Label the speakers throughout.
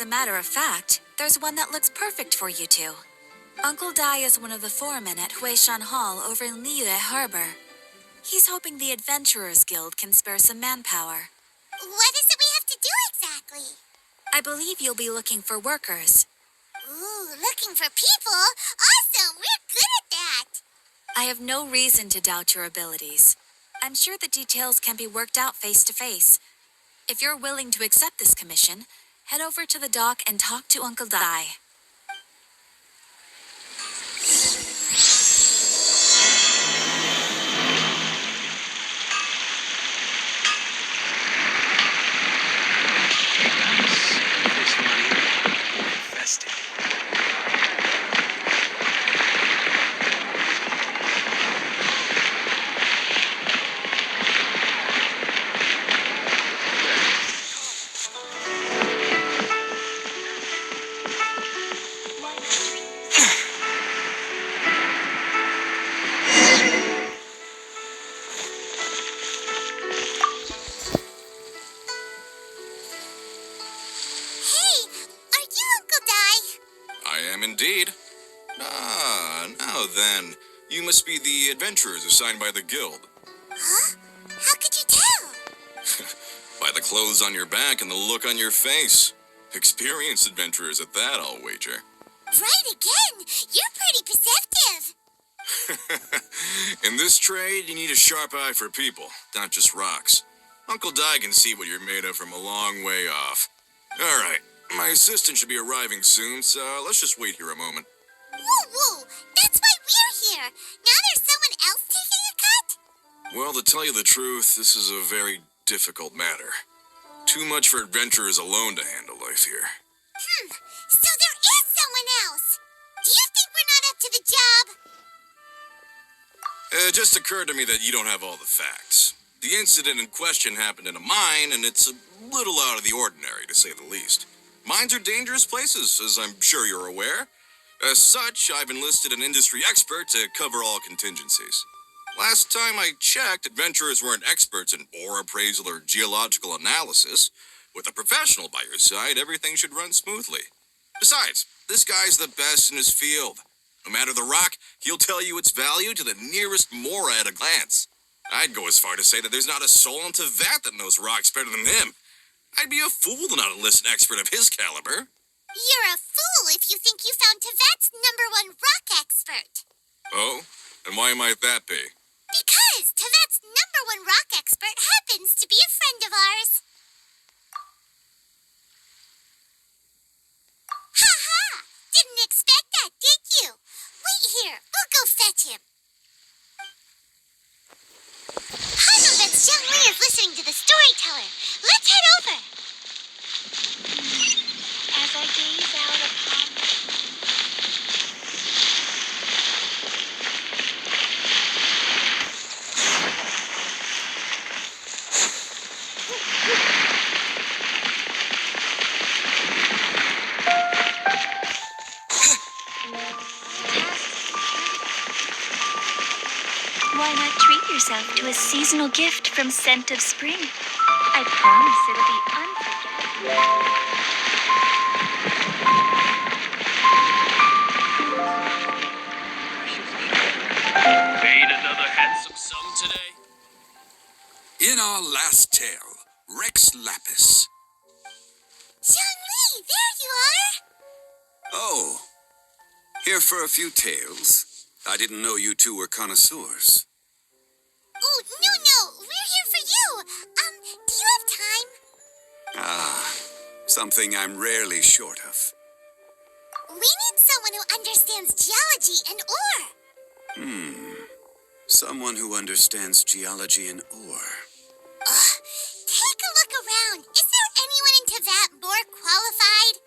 Speaker 1: a matter of fact, there's one that looks perfect for you two. Uncle Dai is one of the foremen at Huishan Hall over in Liyue Harbor. He's hoping the Adventurers Guild can spare some manpower.
Speaker 2: What is it we have to do exactly?
Speaker 1: I believe you'll be looking for workers.
Speaker 2: Ooh, looking for people? Awesome! We're good at that!
Speaker 1: I have no reason to doubt your abilities. I'm sure the details can be worked out face to face. If you're willing to accept this commission, head over to the dock and talk to Uncle Dai.
Speaker 3: Indeed. Now then, you must be the adventurers assigned by the guild.
Speaker 2: Huh? How could you tell?
Speaker 3: By the clothes on your back and the look on your face. Experienced adventurers at that, I'll wager.
Speaker 2: Right again! You're pretty perceptive!
Speaker 3: In this trade, you need a sharp eye for people, not just rocks. Uncle Dai can see what you're made of from a long way off. All right. My assistant should be arriving soon, so let's just wait here a moment.
Speaker 2: Woo! That's why we're here! Now there's someone else taking a cut?
Speaker 3: Well, to tell you the truth, this is a very difficult matter. Too much for adventurers alone to handle life here.
Speaker 2: So there is someone else! Do you think we're not up to the job?
Speaker 3: It just occurred to me that you don't have all the facts. The incident in question happened in a mine, and it's a little out of the ordinary, to say the least. Mines are dangerous places, as I'm sure you're aware. As such, I've enlisted an industry expert to cover all contingencies. Last time I checked, adventurers weren't experts in ore appraisal or geological analysis. With a professional by your side, everything should run smoothly. Besides, this guy's the best in his field. No matter the rock, he'll tell you its value to the nearest mora at a glance. I'd go as far to say that there's not a soul in Tevat that knows rocks better than him. I'd be a fool to not enlist an expert of his caliber.
Speaker 2: You're a fool if you think you found Tevat's #1 rock expert.
Speaker 3: Oh? And why might that be?
Speaker 2: Because Tevat's #1 rock expert happens to be a friend of ours. Ha! Didn't expect that, did you? Wait here. We'll go fetch him. I know that Zhongli is listening to the storyteller. Let's head over. As I gaze out upon
Speaker 4: Why not treat yourself to a seasonal gift from Scent of Spring? I promise it'll be unforgettable.
Speaker 5: Made another handsome sum today?
Speaker 6: In our last tale, Rex Lapis.
Speaker 2: Zhongli, there you are.
Speaker 6: Oh, here for a few tales. I didn't know you two were connoisseurs.
Speaker 2: Oh, no, we're here for you. Do you have time?
Speaker 6: Ah, something I'm rarely short of.
Speaker 2: We need someone who understands geology and ore.
Speaker 6: Someone who understands geology and ore.
Speaker 2: Take a look around. Is there anyone in Tevat more qualified?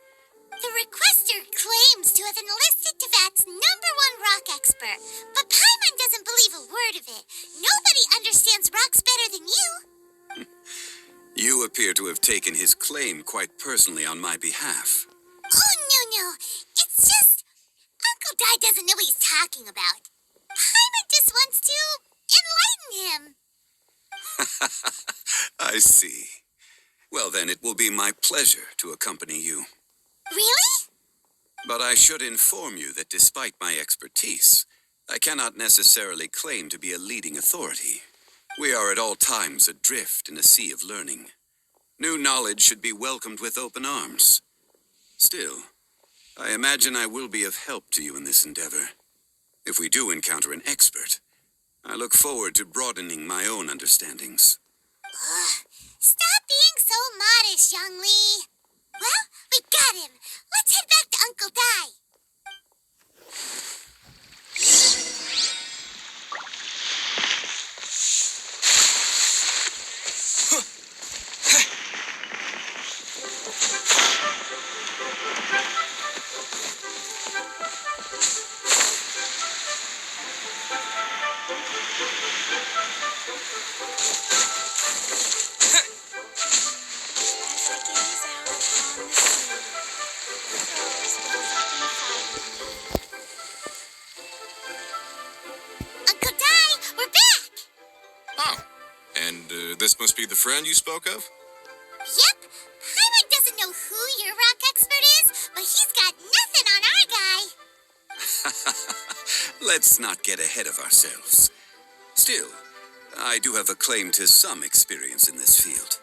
Speaker 2: The requester claims to have enlisted Tevat's #1 rock expert, but Paimon doesn't believe a word of it. Nobody understands rocks better than you.
Speaker 6: You appear to have taken his claim quite personally on my behalf.
Speaker 2: Oh, no. It's just Uncle Dai doesn't know what he's talking about. Paimon just wants to enlighten him.
Speaker 6: I see. Well, then it will be my pleasure to accompany you.
Speaker 2: Really?
Speaker 6: But I should inform you that despite my expertise, I cannot necessarily claim to be a leading authority. We are at all times adrift in a sea of learning. New knowledge should be welcomed with open arms. Still, I imagine I will be of help to you in this endeavor. If we do encounter an expert, I look forward to broadening my own understandings.
Speaker 2: Stop being so modest, Zhongli. Well, we got him. Let's head back to Uncle Dai. Uncle Dai, we're back.
Speaker 3: Oh, and this must be the friend you spoke of?
Speaker 2: Yep. Paimon doesn't know who your rock expert is, but he's got nothing on our guy.
Speaker 6: Let's not get ahead of ourselves. Still, I do have a claim to some experience in this field.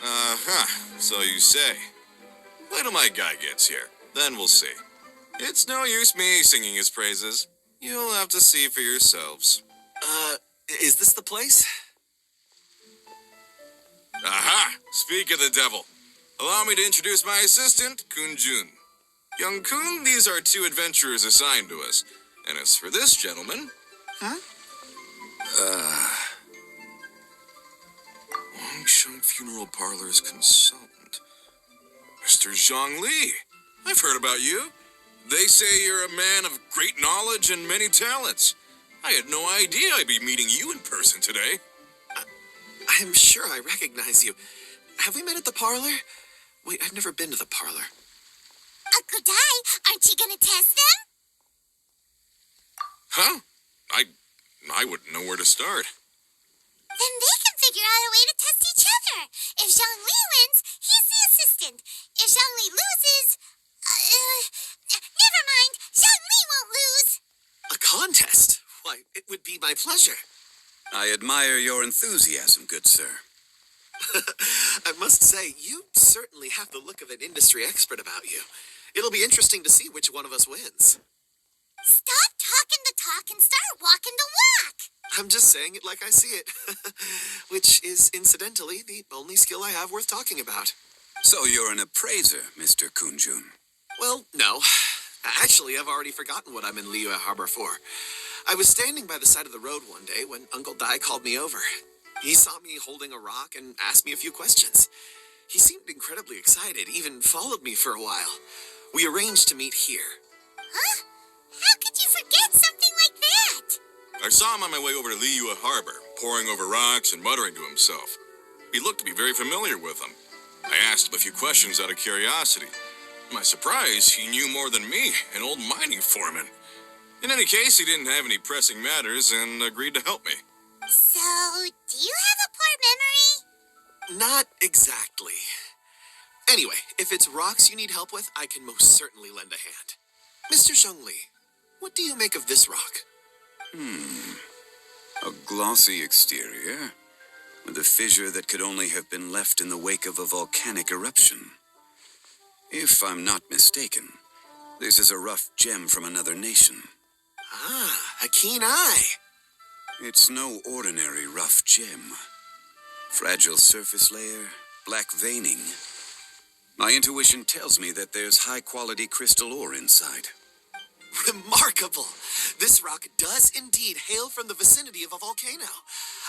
Speaker 3: Uh-huh, so you say. Wait till my guy gets here, then we'll see. It's no use me singing his praises. You'll have to see for yourselves.
Speaker 7: Is this the place?
Speaker 3: Aha! Speak of the devil. Allow me to introduce my assistant, Kun Jun. Young Kun, these are two adventurers assigned to us. And as for this gentleman... Wangsheng Funeral Parlor's consultant. Mr. Zhongli. I've heard about you. They say you're a man of great knowledge and many talents. I had no idea I'd be meeting you in person today.
Speaker 7: I'm sure I recognize you. Have we met at the parlor? Wait, I've never been to the parlor.
Speaker 2: Uncle Dai, aren't you gonna test them?
Speaker 3: Huh? I wouldn't know where to start.
Speaker 2: Then they can figure out a way to test each other. If Zhongli wins, he's the assistant. If Zhongli loses... never mind. Zhongli won't lose.
Speaker 7: A contest? Why, it would be my pleasure.
Speaker 6: I admire your enthusiasm, good sir.
Speaker 7: I must say, you certainly have the look of an industry expert about you. It'll be interesting to see which one of us wins.
Speaker 2: Stop talking the talk and start walking the walk.
Speaker 7: I'm just saying it like I see it. Which is, incidentally, the only skill I have worth talking about.
Speaker 6: So you're an appraiser, Mr. Kunjun.
Speaker 7: Well, no. Actually, I've already forgotten what I'm in Liyue Harbor for. I was standing by the side of the road one day when Uncle Dai called me over. He saw me holding a rock and asked me a few questions. He seemed incredibly excited, even followed me for a while. We arranged to meet here.
Speaker 2: Huh? How could you forget something like that?
Speaker 3: I saw him on my way over to Liyue Harbor, poring over rocks and muttering to himself. He looked to be very familiar with them. I asked him a few questions out of curiosity. To my surprise, he knew more than me, an old mining foreman. In any case, he didn't have any pressing matters and agreed to help me.
Speaker 2: So, do you have a poor memory?
Speaker 7: Not exactly. Anyway, if it's rocks you need help with, I can most certainly lend a hand. Mr. Zhongli, what do you make of this rock?
Speaker 6: A glossy exterior, with a fissure that could only have been left in the wake of a volcanic eruption. If I'm not mistaken, this is a rough gem from another nation.
Speaker 7: Ah, a keen eye.
Speaker 6: It's no ordinary rough gem. Fragile surface layer, black veining. My intuition tells me that there's high-quality crystal ore inside.
Speaker 7: Remarkable! This rock does indeed hail from the vicinity of a volcano.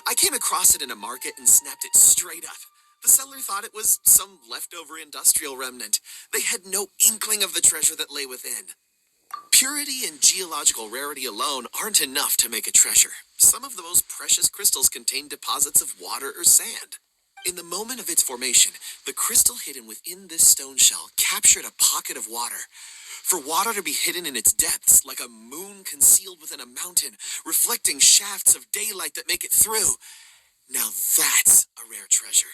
Speaker 7: I came across it in a market and snapped it straight up. The seller thought it was some leftover industrial remnant. They had no inkling of the treasure that lay within. Purity and geological rarity alone aren't enough to make a treasure. Some of the most precious crystals contain deposits of water or sand. In the moment of its formation, the crystal hidden within this stone shell captured a pocket of water. For water to be hidden in its depths, like a moon concealed within a mountain, reflecting shafts of daylight that make it through. Now that's a rare treasure.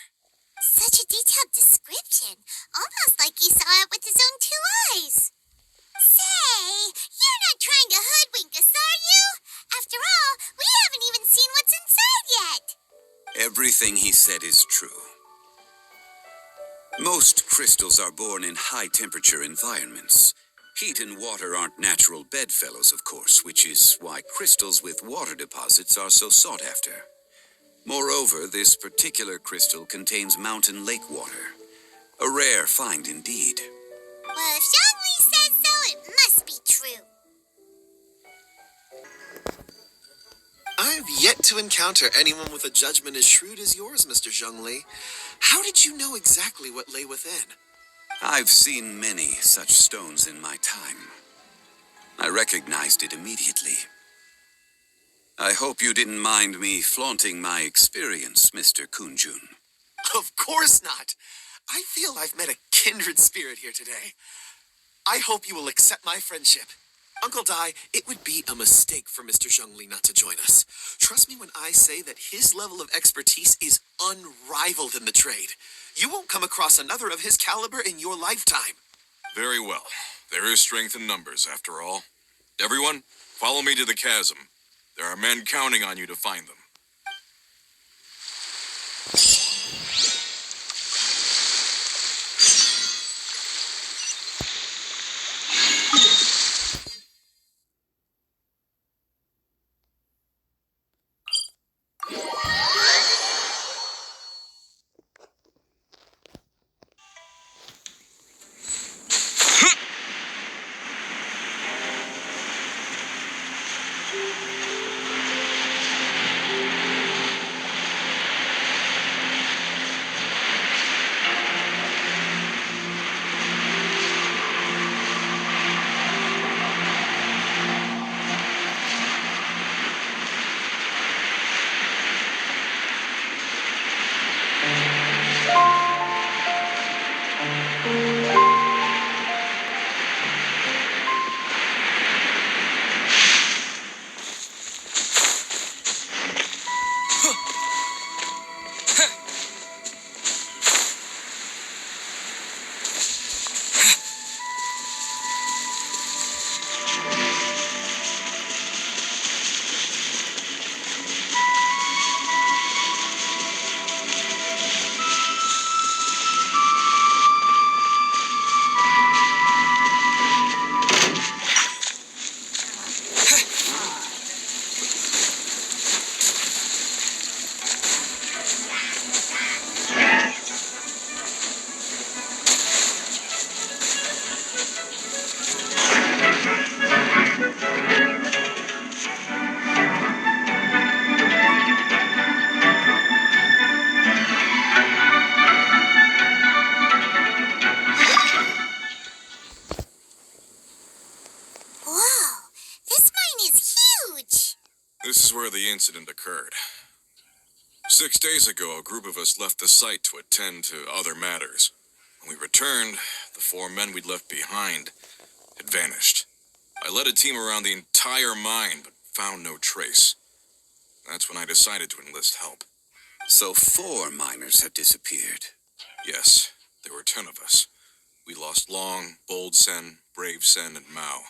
Speaker 2: Such a detailed description, almost like he saw it with his own two eyes. Say, you're not trying to hoodwink us, are you? After all, we haven't even seen what's inside yet.
Speaker 6: Everything he said is true. Most crystals are born in high-temperature environments. Heat and water aren't natural bedfellows, of course, which is why crystals with water deposits are so sought after. Moreover, this particular crystal contains mountain lake water. A rare find indeed.
Speaker 2: Well, if Zhongli says so, it must be true.
Speaker 7: I've yet to encounter anyone with a judgment as shrewd as yours, Mr. Zhongli. How did you know exactly what lay within?
Speaker 6: I've seen many such stones in my time. I recognized it immediately. I hope you didn't mind me flaunting my experience, Mr. Kunjun.
Speaker 7: Of course not. I feel I've met a kindred spirit here today. I hope you will accept my friendship. Uncle Dai, it would be a mistake for Mr. Zhongli not to join us. Trust me when I say that his level of expertise is unrivaled in the trade. You won't come across another of his caliber in your lifetime.
Speaker 3: Very well. There is strength in numbers, after all. Everyone, follow me to the chasm. There are men counting on you to find them.
Speaker 2: Whoa, this mine is huge.
Speaker 3: This is where the incident occurred. 6 days ago, a group of us left the site to attend to other matters. When we returned, the 4 men we'd left behind had vanished. I led a team around the entire mine, but found no trace. That's when I decided to enlist help.
Speaker 6: So 4 miners have disappeared.
Speaker 3: Yes, there were 10 of us. We lost Long, Bold Sen, Brave Sen, and Mao.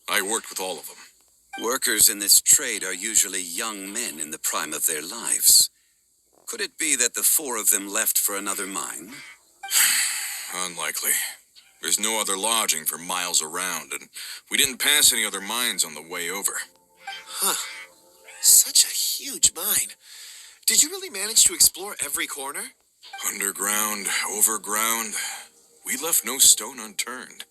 Speaker 3: I worked with all of them.
Speaker 6: Workers in this trade are usually young men in the prime of their lives. Could it be that the 4 of them left for another mine?
Speaker 3: Unlikely. There's no other lodging for miles around, and we didn't pass any other mines on the way over.
Speaker 7: Huh. Such a huge mine. Did you really manage to explore every corner?
Speaker 3: Underground, overground, we left no stone unturned.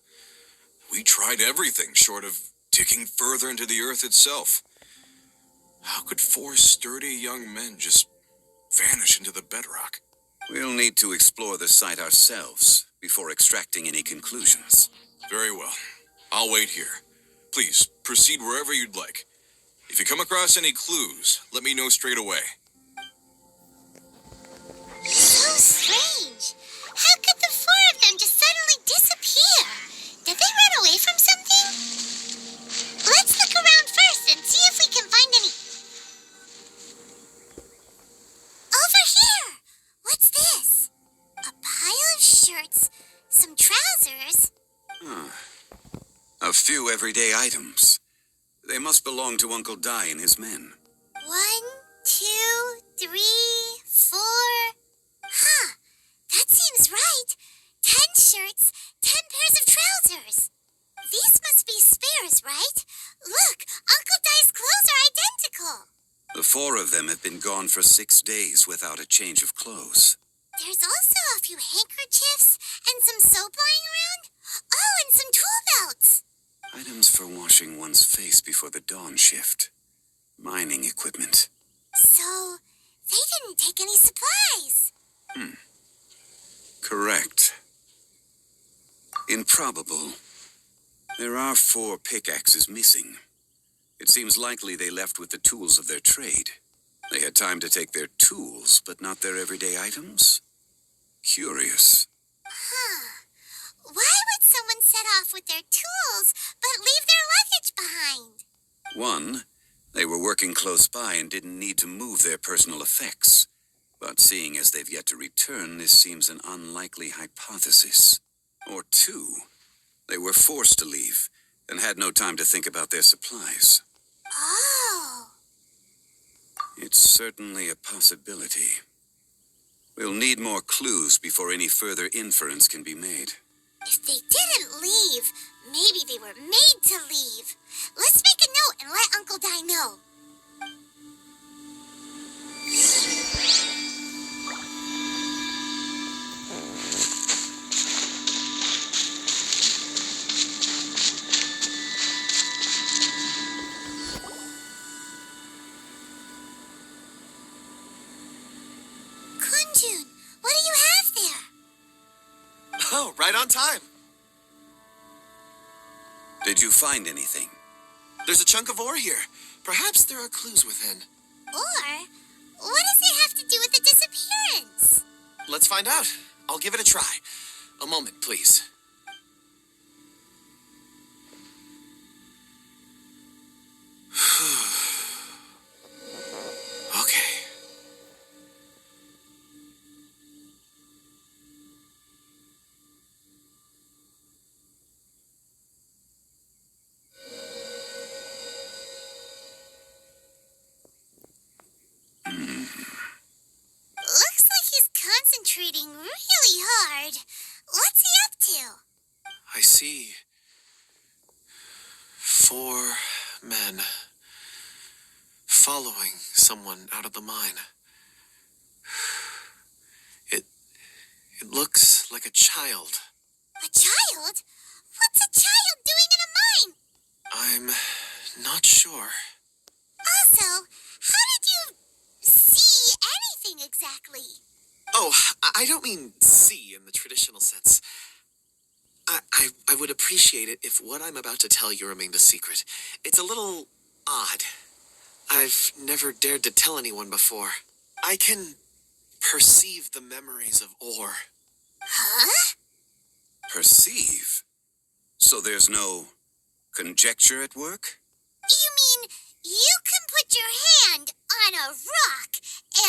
Speaker 3: We tried everything short of digging further into the earth itself. How could 4 sturdy young men just vanish into the bedrock?
Speaker 6: We'll need to explore the site ourselves before extracting any conclusions.
Speaker 3: Very well. I'll wait here. Please, proceed wherever you'd like. If you come across any clues, let me know straight away.
Speaker 2: So strange. How could the 4 of them just suddenly disappear? Did they run away from something? Let's look around first and see if we can find any. Over here! What's this?
Speaker 6: few everyday items. They must belong to Uncle Dai and his men.
Speaker 2: 1, 2, 3, 4. Huh, that seems right. 10 shirts, 10 pairs of trousers. These must be spares, right? Look, Uncle Dai's clothes are identical.
Speaker 6: The 4 of them have been gone for 6 days without a change of clothes.
Speaker 2: There's also a few handkerchiefs and some soap lying around. Oh, and some tool belts.
Speaker 6: Items for washing one's face before the dawn shift. Mining equipment.
Speaker 2: So, they didn't take any supplies.
Speaker 6: Correct. Improbable. There are 4 pickaxes missing. It seems likely they left with the tools of their trade. They had time to take their tools, but not their everyday items? Curious.
Speaker 2: Huh. Why would someone set off with their tools, but leave their luggage behind?
Speaker 6: 1, they were working close by and didn't need to move their personal effects. But seeing as they've yet to return, this seems an unlikely hypothesis. Or 2, they were forced to leave and had no time to think about their supplies.
Speaker 2: Oh.
Speaker 6: It's certainly a possibility. We'll need more clues before any further inference can be made.
Speaker 2: If they didn't leave, maybe they were made to leave. Let's make a note and let Uncle Dai know. Kunjun, what do you have there?
Speaker 7: Oh, right on time.
Speaker 6: Did you find anything?
Speaker 7: There's a chunk of ore here. Perhaps there are clues within.
Speaker 2: Or, what does it have to do with the disappearance?
Speaker 7: Let's find out. I'll give it a try. A moment, please. Okay.
Speaker 2: Looks like he's concentrating really hard. What's he up to?
Speaker 7: I see 4 men following someone out of the mine. It looks like a child.
Speaker 2: A child? What's a child doing in a mine?
Speaker 7: I'm not sure.
Speaker 2: Also, how did you see anything exactly?
Speaker 7: Oh, I don't mean see in the traditional sense. I would appreciate it if what I'm about to tell you remained a secret. It's a little odd. I've never dared to tell anyone before. I can perceive the memories of ore.
Speaker 2: Huh?
Speaker 6: Perceive? So there's no conjecture at work?
Speaker 2: You mean you can put your hand on a rock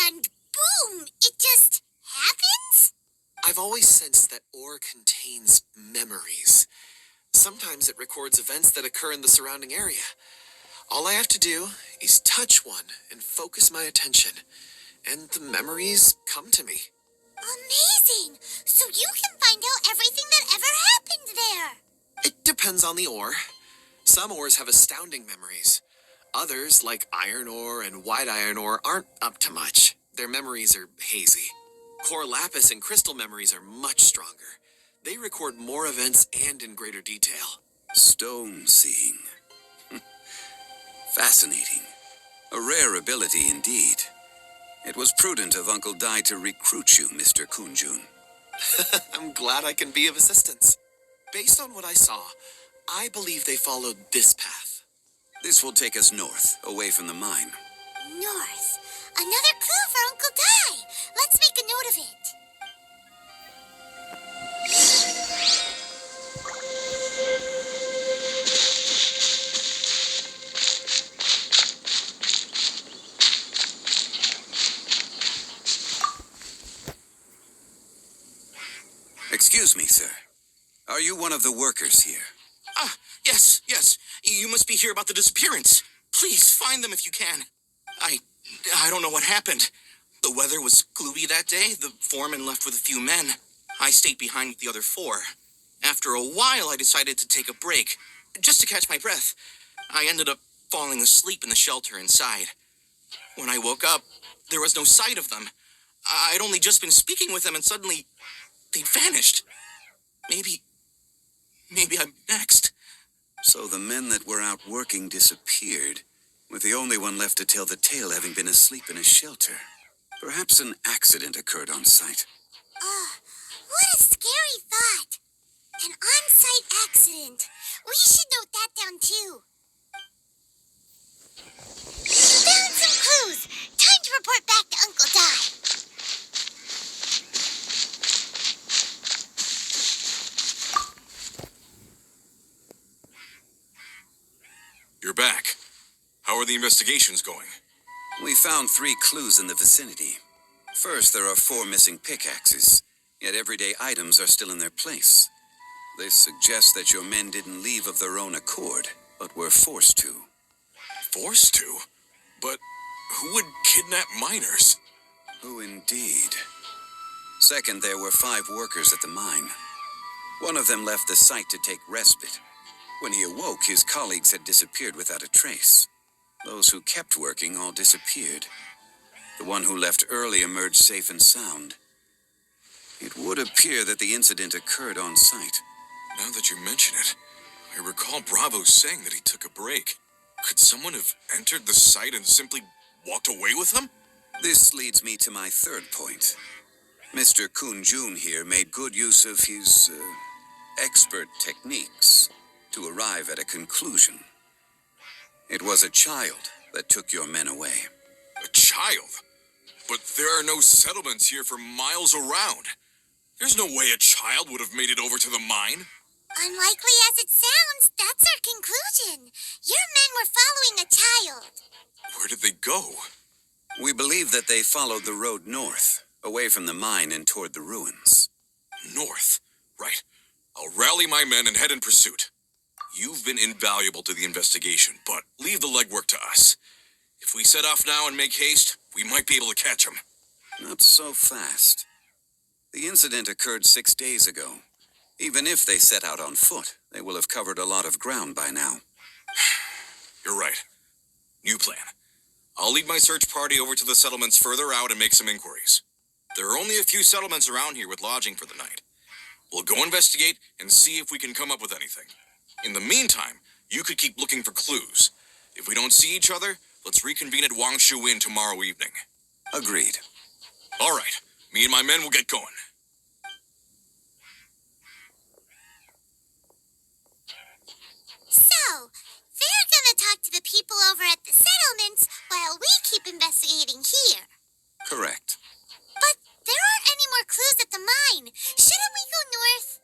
Speaker 2: and boom, it just happens?
Speaker 7: I've always sensed that ore contains memories. Sometimes it records events that occur in the surrounding area. All I have to do is touch one and focus my attention, and the memories come to me.
Speaker 2: Amazing! So you can find out everything that ever happened there.
Speaker 7: It depends on the ore. Some ores have astounding memories. Others, like iron ore and white iron ore, aren't up to much. Their memories are hazy. Core lapis and crystal memories are much stronger. They record more events and in greater detail.
Speaker 6: Stone seeing. Fascinating. A rare ability indeed. It was prudent of Uncle Dai to recruit you, Mr. Kunjun.
Speaker 7: I'm glad I can be of assistance. Based on what I saw, I believe they followed this path.
Speaker 6: This will take us north, away from the mine.
Speaker 2: North. Another clue for Uncle Dai. Let's make a note of it.
Speaker 6: Excuse me, sir. Are you one of the workers here?
Speaker 7: Ah, yes,
Speaker 3: Yes, you must be here about the disappearance. Please find them if you can. I don't know what happened. The weather was gloomy that day. The foreman left with a few men. I stayed behind with the other four. After a while, I decided to take a break, just to catch my breath. I ended up falling asleep in the shelter inside. When I woke up, there was no sight of them. I'd only just been speaking with them, and suddenly, they'd vanished. Maybe I'm next.
Speaker 6: So the men that were out working disappeared, with the only one left to tell the tale having been asleep in a shelter. Perhaps an accident occurred on site.
Speaker 2: What a scary thought. An on-site accident. We should note that down, too. Found some clues. Time to report back to Uncle Di.
Speaker 3: You're back. How are the investigations going?
Speaker 6: We found 3 clues in the vicinity. First, there are 4 missing pickaxes, yet everyday items are still in their place. This suggests that your men didn't leave of their own accord, but were forced to.
Speaker 3: Forced to? But who would kidnap miners?
Speaker 6: Who indeed? Second, there were 5 workers at the mine. One of them left the site to take respite. When he awoke, his colleagues had disappeared without a trace. Those who kept working all disappeared. The one who left early emerged safe and sound. It would appear that the incident occurred on site.
Speaker 3: Now that you mention it, I recall Bravo saying that he took a break. Could someone have entered the site and simply walked away with them?
Speaker 6: This leads me to my third point. Mr. Kun-jun here made good use of his expert techniques to arrive at a conclusion. It was a child that took your men away.
Speaker 3: A child? But there are no settlements here for miles around. There's no way a child would have made it over to the mine.
Speaker 2: Unlikely as it sounds, that's our conclusion. Your men were following a child.
Speaker 3: Where did they go?
Speaker 6: We believe that they followed the road north, away from the mine and toward the ruins.
Speaker 3: North? Right. I'll rally my men and head in pursuit. You've been invaluable to the investigation, but leave the legwork to us. If we set off now and make haste, we might be able to catch them.
Speaker 6: Not so fast. The incident occurred 6 days ago. Even if they set out on foot, they will have covered a lot of ground by now.
Speaker 3: You're right. New plan. I'll lead my search party over to the settlements further out and make some inquiries. There are only a few settlements around here with lodging for the night. We'll go investigate and see if we can come up with anything. In the meantime, you could keep looking for clues. If we don't see each other, let's reconvene at Wangshu Inn tomorrow evening.
Speaker 6: Agreed.
Speaker 3: All right. Me and my men will get going.
Speaker 2: So, they're gonna talk to the people over at the settlements while we keep investigating here.
Speaker 6: Correct.
Speaker 2: But there aren't any more clues at the mine. Shouldn't we go north?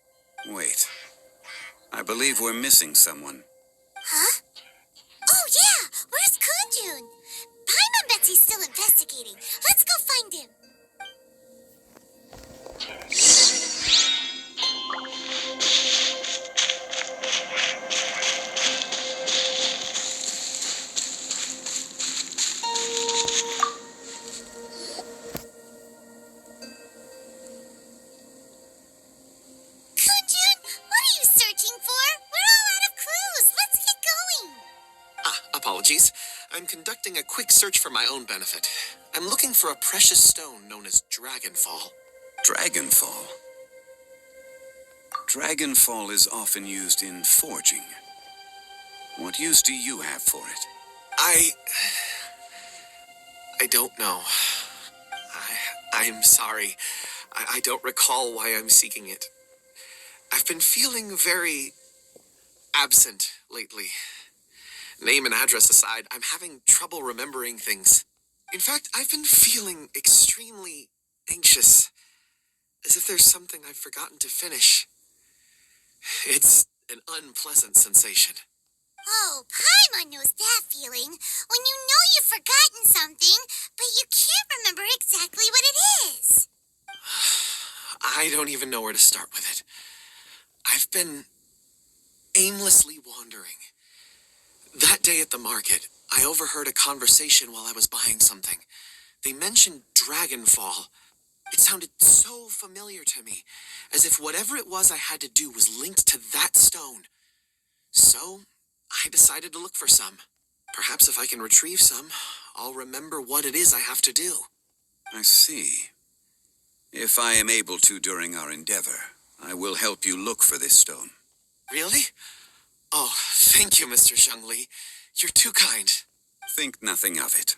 Speaker 6: Wait. I believe we're missing someone.
Speaker 2: Huh? Oh yeah, where's Kunjun? Paimon bets he's still investigating. Let's go find him. Kunjun, what are you searching for? We're all out of clues. Let's get going.
Speaker 7: Apologies. I'm conducting a quick search for my own benefit. I'm looking for a precious stone known as Dragonfall.
Speaker 6: Dragonfall. Dragonfall is often used in forging. What use do you have for it?
Speaker 7: I don't know. I'm sorry. I don't recall why I'm seeking it. I've been feeling very absent lately. Name and address aside, I'm having trouble remembering things. In fact, I've been feeling extremely anxious, as if there's something I've forgotten to finish. It's an unpleasant sensation.
Speaker 2: Oh, Paimon knows that feeling. When you know you've forgotten something, but you can't remember exactly what it is.
Speaker 7: I don't even know where to start with it. I've been aimlessly wandering, That day at the market, I overheard a conversation while I was buying something. They mentioned Dragonfall. It sounded so familiar to me, as if whatever it was I had to do was linked to that stone. So, I decided to look for some. Perhaps if I can retrieve some, I'll remember what it is I have to do.
Speaker 6: I see. If I am able to during our endeavor, I will help you look for this stone.
Speaker 7: Really? Oh, thank you, Mr. Zhongli. You're too kind.
Speaker 6: Think nothing of it.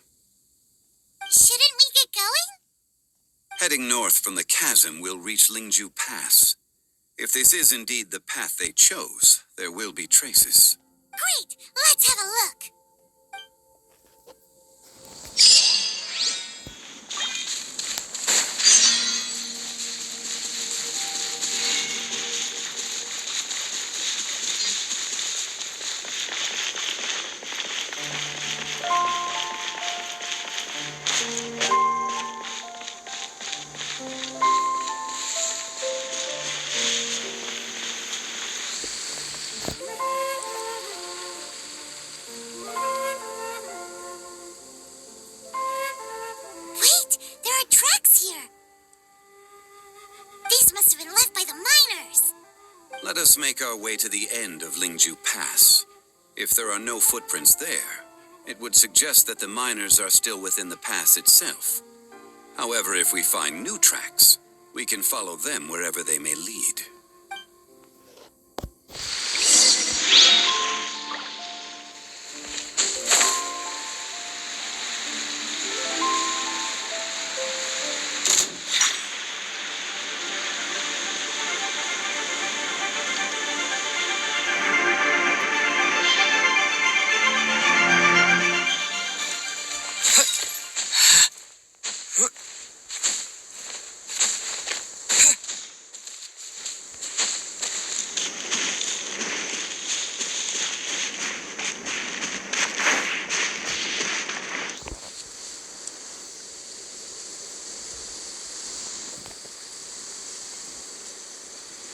Speaker 2: Shouldn't we get going?
Speaker 6: Heading north from the chasm, we'll reach Lingju Pass. If this is indeed the path they chose, there will be traces.
Speaker 2: Great, let's have a look. Wait, there are tracks here. These must have been left by the miners.
Speaker 6: Let us make our way to the end of Lingju Pass. If there are no footprints there, it would suggest that the miners are still within the pass itself. However, if we find new tracks, we can follow them wherever they may lead.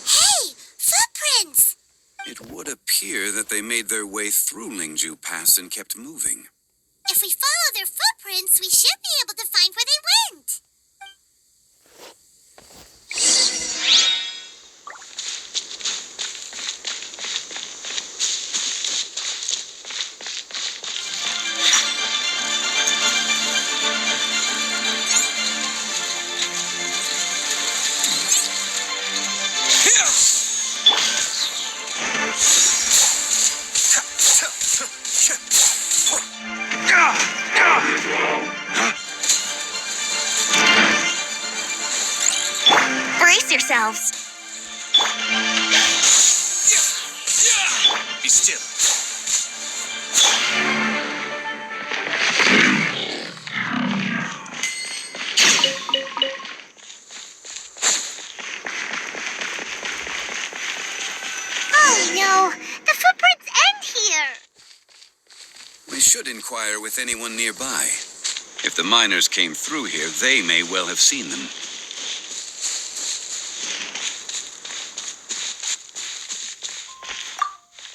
Speaker 2: Hey, footprints!
Speaker 6: It would appear that they made their way through Lingju Pass and kept moving.
Speaker 2: If we follow their footprints, we should be able to find where they went.
Speaker 4: Brace yourselves.
Speaker 5: Be still.
Speaker 2: Oh no, the footprints end here.
Speaker 6: We should inquire with anyone nearby. If the miners came through here, they may well have seen them.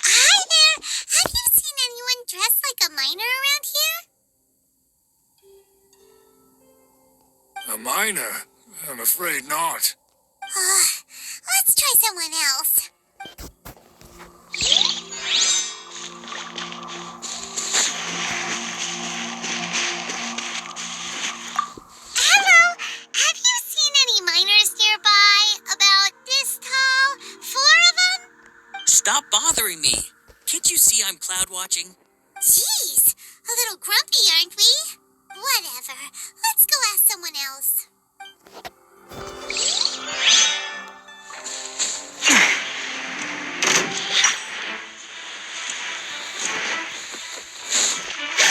Speaker 2: Hi there. Have you seen anyone dressed like a miner around here?
Speaker 8: A miner? I'm afraid not.
Speaker 2: Let's try someone else. Hello, have you seen any miners nearby? About this tall? 4 of them?
Speaker 9: Stop bothering me. Can't you see I'm cloud watching?
Speaker 2: Jeez, a little grumpy, aren't we? Whatever. Let's go ask someone else.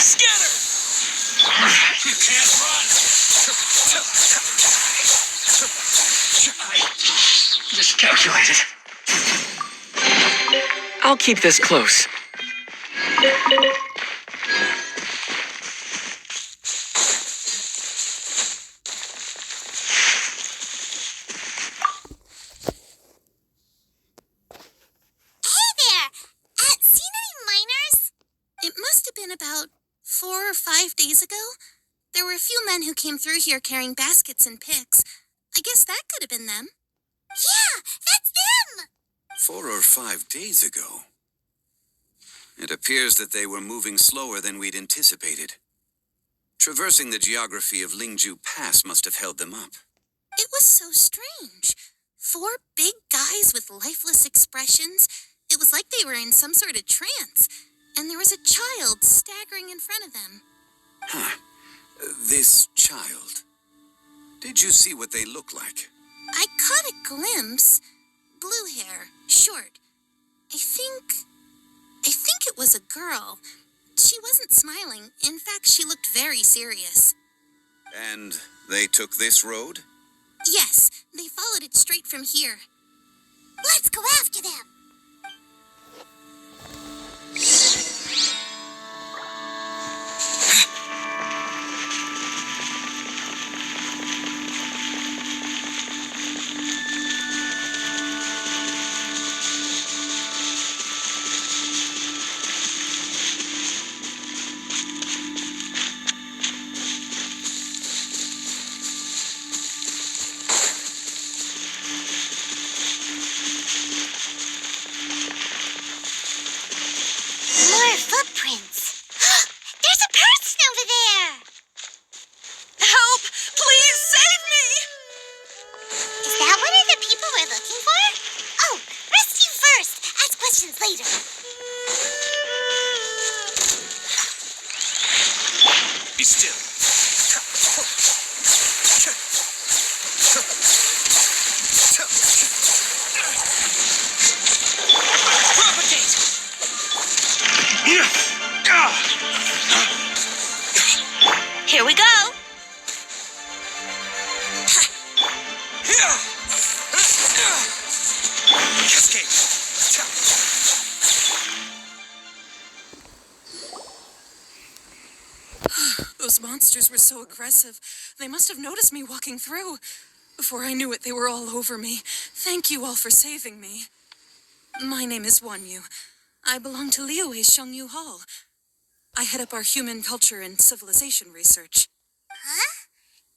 Speaker 9: Scatter!
Speaker 5: You can't run!
Speaker 8: Miscalculated. I'll keep this close.
Speaker 2: Hey there! Seen any miners?
Speaker 1: It
Speaker 2: 5 days ago? There were a few men who came through here carrying baskets and picks. I guess that could have been them. Yeah, that's them!
Speaker 6: 4 or 5 days ago. It appears that they were moving slower than we'd anticipated. Traversing the geography of Lingju Pass must have held them up.
Speaker 2: It was so strange. 4 big guys with lifeless expressions. It was like they were in some sort of trance. And there was a child staggering in front of them.
Speaker 6: Huh. This child. Did you see what they look like?
Speaker 2: I caught a glimpse. Blue hair, short. I think it was a girl. She wasn't smiling. In fact, she looked very serious.
Speaker 6: And they took this road?
Speaker 2: Yes, they followed it straight from here. Let's go after them. More footprints. There's a person over there.
Speaker 1: Help! Please save me!
Speaker 2: Is that one of the people we're looking for? Oh, rescue first. Ask questions later.
Speaker 5: Be still.
Speaker 9: Propagate!
Speaker 4: Here we go.
Speaker 5: Cascade.
Speaker 1: Those monsters were so aggressive. They must have noticed me walking through. Before I knew it, they were all over me. Thank you all for saving me. My name is Wanyu. I belong to Liyue Shengyu Hall. I head up our human culture and civilization research.
Speaker 2: Huh?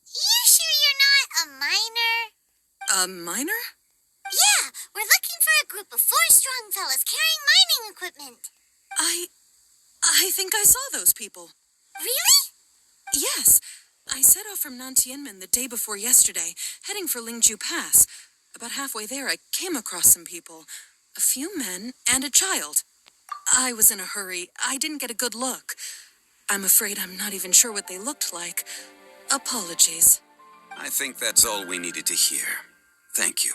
Speaker 2: You sure you're not a miner?
Speaker 1: A miner?
Speaker 2: Yeah, we're looking for a group of 4 strong fellas carrying mining equipment.
Speaker 1: I think I saw those people.
Speaker 2: Really?
Speaker 1: Yes. I set off from Nantianmen the day before yesterday, heading for Lingju Pass. About halfway there, I came across some people. A few men and a child. I was in a hurry. I didn't get a good look. I'm afraid I'm not even sure what they looked like. Apologies.
Speaker 6: I think that's all we needed to hear. Thank you.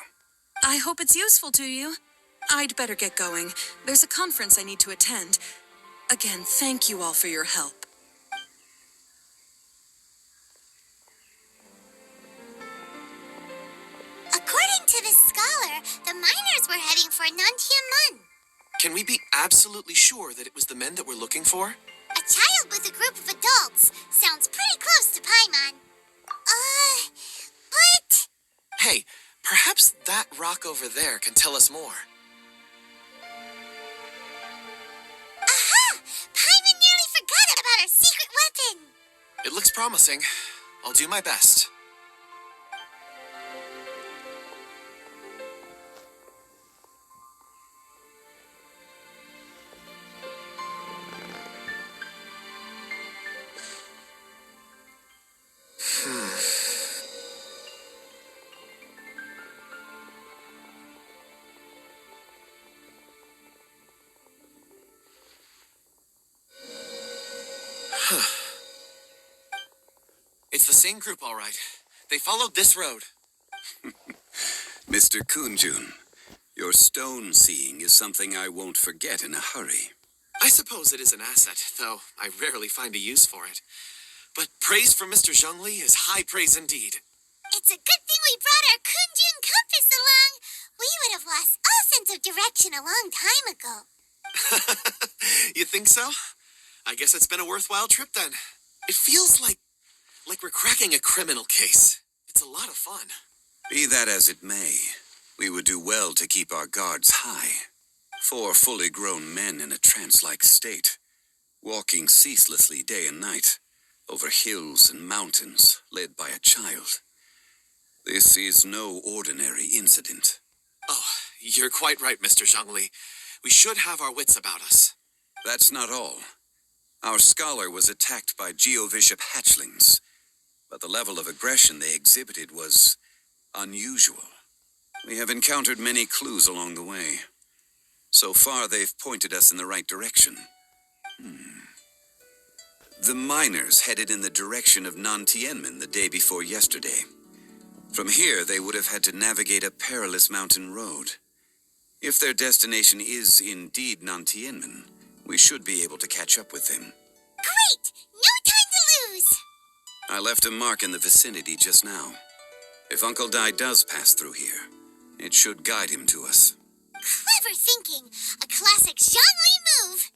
Speaker 1: I hope it's useful to you. I'd better get going. There's a conference I need to attend. Again, thank you all for your help.
Speaker 2: According to this scholar, the miners were heading for Nantianmen.
Speaker 7: Can we be absolutely sure that it was the men that we're looking for?
Speaker 2: A child with a group of adults. Sounds pretty close to Paimon. But...
Speaker 7: Hey, perhaps that rock over there can tell us more.
Speaker 2: Aha! Paimon nearly forgot about our secret weapon.
Speaker 7: It looks promising. I'll do my best. It's the same group, all right. They followed this road.
Speaker 6: Mr. Kunjun, your stone seeing is something I won't forget in a hurry.
Speaker 7: I suppose it is an asset, though I rarely find a use for it. But praise from Mr. Zhongli is high praise indeed.
Speaker 2: It's a good thing we brought our Kunjun compass along. We would have lost all sense of direction a long time ago.
Speaker 7: You think so? I guess it's been a worthwhile trip then. It feels like we're cracking a criminal case. It's a lot of fun.
Speaker 6: Be that as it may, we would do well to keep our guards high. 4 fully grown men in a trance-like state, walking ceaselessly day and night. over hills and mountains, led by a child. This is no ordinary incident.
Speaker 7: Oh, you're quite right, Mr. Zhongli. We should have our wits about us.
Speaker 6: That's not all. Our scholar was attacked by Geovishap hatchlings, but the level of aggression they exhibited was unusual. We have encountered many clues along the way. So far, they've pointed us in the right direction. The miners headed in the direction of Nantianmen the day before yesterday. From here, they would have had to navigate a perilous mountain road. If their destination is indeed Nantianmen, we should be able to catch up with them.
Speaker 2: Great! No time to lose!
Speaker 6: I left a mark in the vicinity just now. If Uncle Dai does pass through here, it should guide him to us.
Speaker 2: Clever thinking! A classic Zhongli move!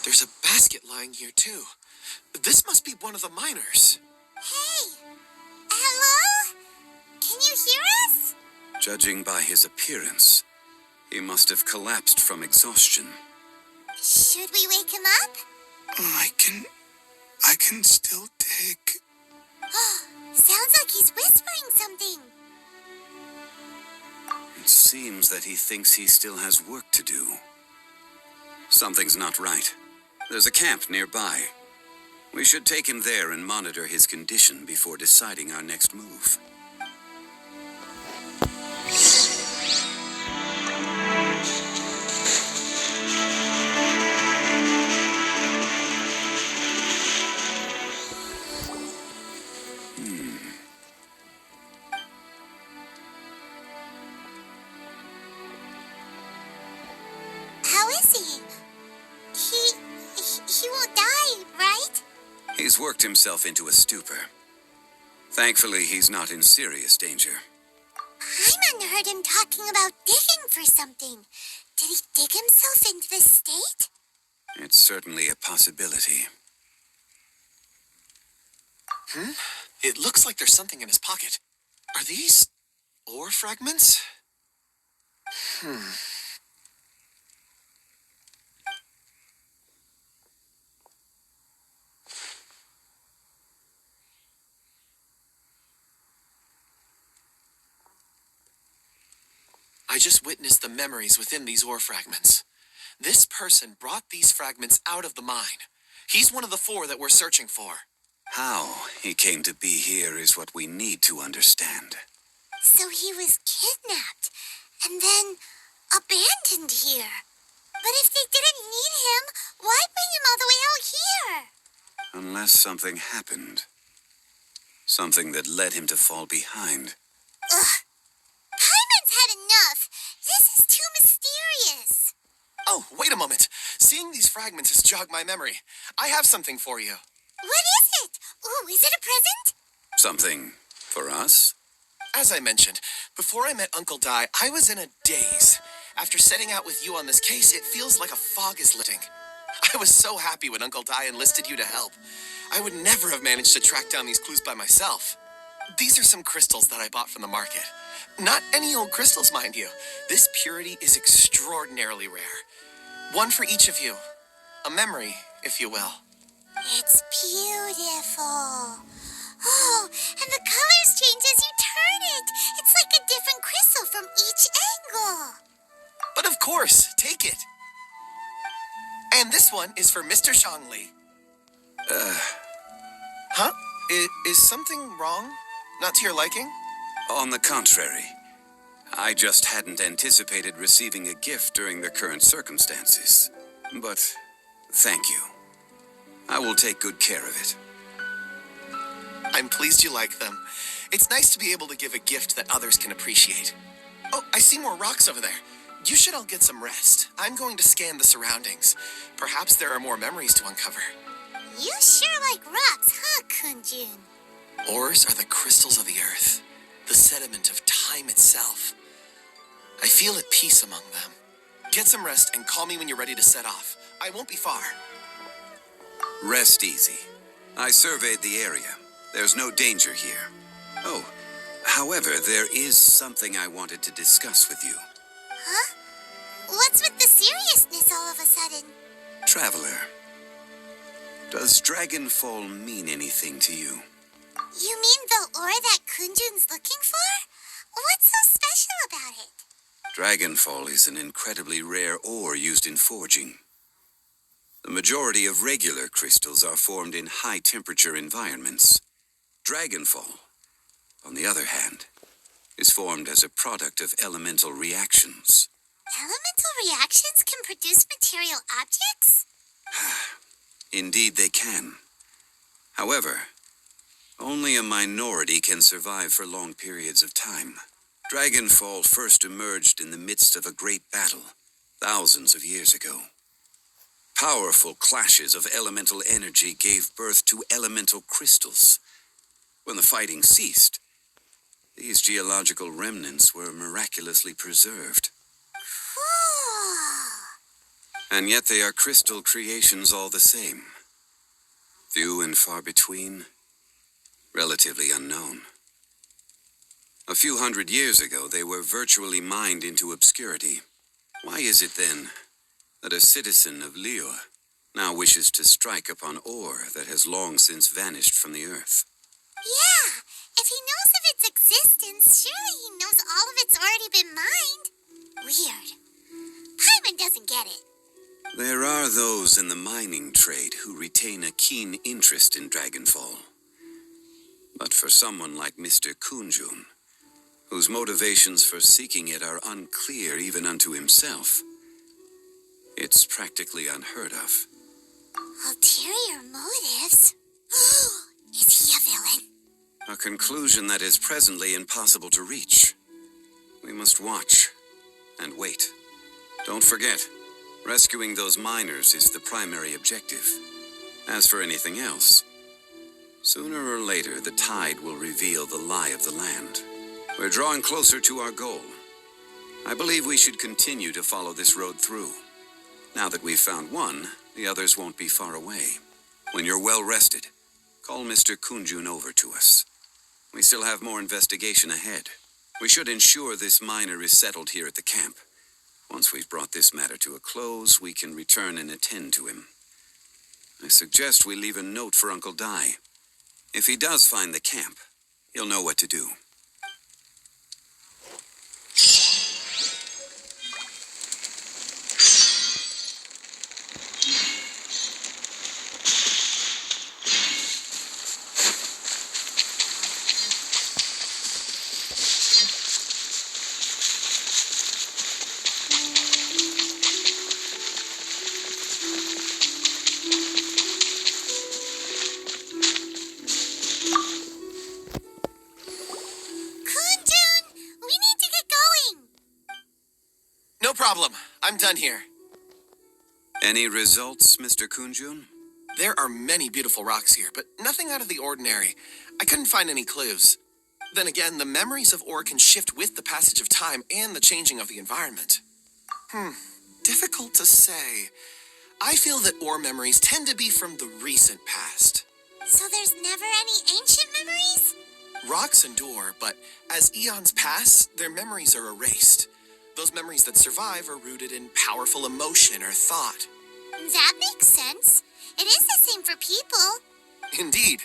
Speaker 7: There's a basket lying here, too. This must be one of the miners.
Speaker 2: Hey! Hello? Can you hear us?
Speaker 6: Judging by his appearance, he must have collapsed from exhaustion.
Speaker 2: Should we wake him up?
Speaker 8: I can still dig.
Speaker 2: Sounds like he's whispering something.
Speaker 6: It seems that he thinks he still has work to do. Something's not right. There's a camp nearby. We should take him there and monitor his condition before deciding our next move.
Speaker 2: How is he? He won't die, right?
Speaker 6: He's worked himself into a stupor. Thankfully, he's not in serious danger.
Speaker 2: Hyman heard him talking about digging for something. Did he dig himself into this state?
Speaker 6: It's certainly a possibility.
Speaker 7: It looks like there's something in his pocket. Are these ore fragments? I just witnessed the memories within these ore fragments. This person brought these fragments out of the mine. He's one of the 4 that we're searching for.
Speaker 6: How he came to be here is what we need to understand.
Speaker 2: So he was kidnapped and then abandoned here. But if they didn't need him, why bring him all the way out here?
Speaker 6: Unless something happened. Something that led him to fall behind.
Speaker 2: Ugh. Hyman's had enough. This is too mysterious.
Speaker 7: Oh, wait a moment. Seeing these fragments has jogged my memory. I have something for you.
Speaker 2: What is it? Ooh, is it a present?
Speaker 6: Something for us?
Speaker 7: As I mentioned, before I met Uncle Dai, I was in a daze. After setting out with you on this case, it feels like a fog is lifting. I was so happy when Uncle Dai enlisted you to help. I would never have managed to track down these clues by myself. These are some crystals that I bought from the market. Not any old crystals, mind you. This purity is extraordinarily rare. One for each of you. A memory, if you will.
Speaker 2: It's beautiful. Oh, and the colors change as you turn it. It's like a different crystal from each angle.
Speaker 7: But of course, take it. And this one is for Mr. Zhongli. Huh? Is something wrong? Not to your liking?
Speaker 6: On the contrary, I just hadn't anticipated receiving a gift during the current circumstances. But thank you. I will take good care of it.
Speaker 7: I'm pleased you like them. It's nice to be able to give a gift that others can appreciate. Oh, I see more rocks over there. You should all get some rest. I'm going to scan the surroundings. Perhaps there are more memories to uncover.
Speaker 2: You sure like rocks, huh, Kunjun?
Speaker 7: Ores are the crystals of the earth, the sediment of time itself. I feel at peace among them. Get some rest and call me when you're ready to set off. I won't be far.
Speaker 6: Rest easy. I surveyed the area. There's no danger here. Oh, however, there is something I wanted to discuss with you.
Speaker 2: Huh? What's with the seriousness all of a sudden?
Speaker 6: Traveler, does Dragonfall mean anything to you?
Speaker 2: You mean the ore that Kunjun's looking for? What's so special about it?
Speaker 6: Dragonfall is an incredibly rare ore used in forging. The majority of regular crystals are formed in high-temperature environments. Dragonfall, on the other hand, is formed as a product of elemental reactions.
Speaker 2: Elemental reactions can produce material objects?
Speaker 6: Indeed they can. However, only a minority can survive for long periods of time. Dragonfall first emerged in the midst of a great battle, thousands of years ago. Powerful clashes of elemental energy gave birth to elemental crystals. When the fighting ceased, these geological remnants were miraculously preserved. And yet they are crystal creations all the same. Few and far between, relatively unknown. A few hundred years ago, they were virtually mined into obscurity. Why is it then that a citizen of Liu now wishes to strike upon ore that has long since vanished from the earth?
Speaker 2: Yeah, if he knows of its existence, surely he knows all of it's already been mined. Weird. Paimon doesn't get it.
Speaker 6: There are those in the mining trade who retain a keen interest in Dragonfall. But for someone like Mr. Kunjun, whose motivations for seeking it are unclear even unto himself, it's practically unheard of.
Speaker 2: Ulterior motives? Is he a villain?
Speaker 6: A conclusion that is presently impossible to reach. We must watch and wait. Don't forget, rescuing those miners is the primary objective. As for anything else, sooner or later the tide will reveal the lie of the land. We're drawing closer to our goal. I believe we should continue to follow this road through. Now that we've found one, the others won't be far away. When you're well rested, call Mr. Kunjun over to us. We still have more investigation ahead. We should ensure this miner is settled here at the camp. Once we've brought this matter to a close, we can return and attend to him. I suggest we leave a note for Uncle Dai. If he does find the camp, he'll know what to do.
Speaker 7: No problem. I'm done here.
Speaker 6: Any results, Mr. Kunjun?
Speaker 7: There are many beautiful rocks here, but nothing out of the ordinary. I couldn't find any clues. Then again, the memories of ore can shift with the passage of time and the changing of the environment. Difficult to say. I feel that ore memories tend to be from the recent past.
Speaker 2: So there's never any ancient memories?
Speaker 7: Rocks endure, but as eons pass, their memories are erased. Those memories that survive are rooted in powerful emotion or thought.
Speaker 2: That makes sense. It is the same for people.
Speaker 7: Indeed.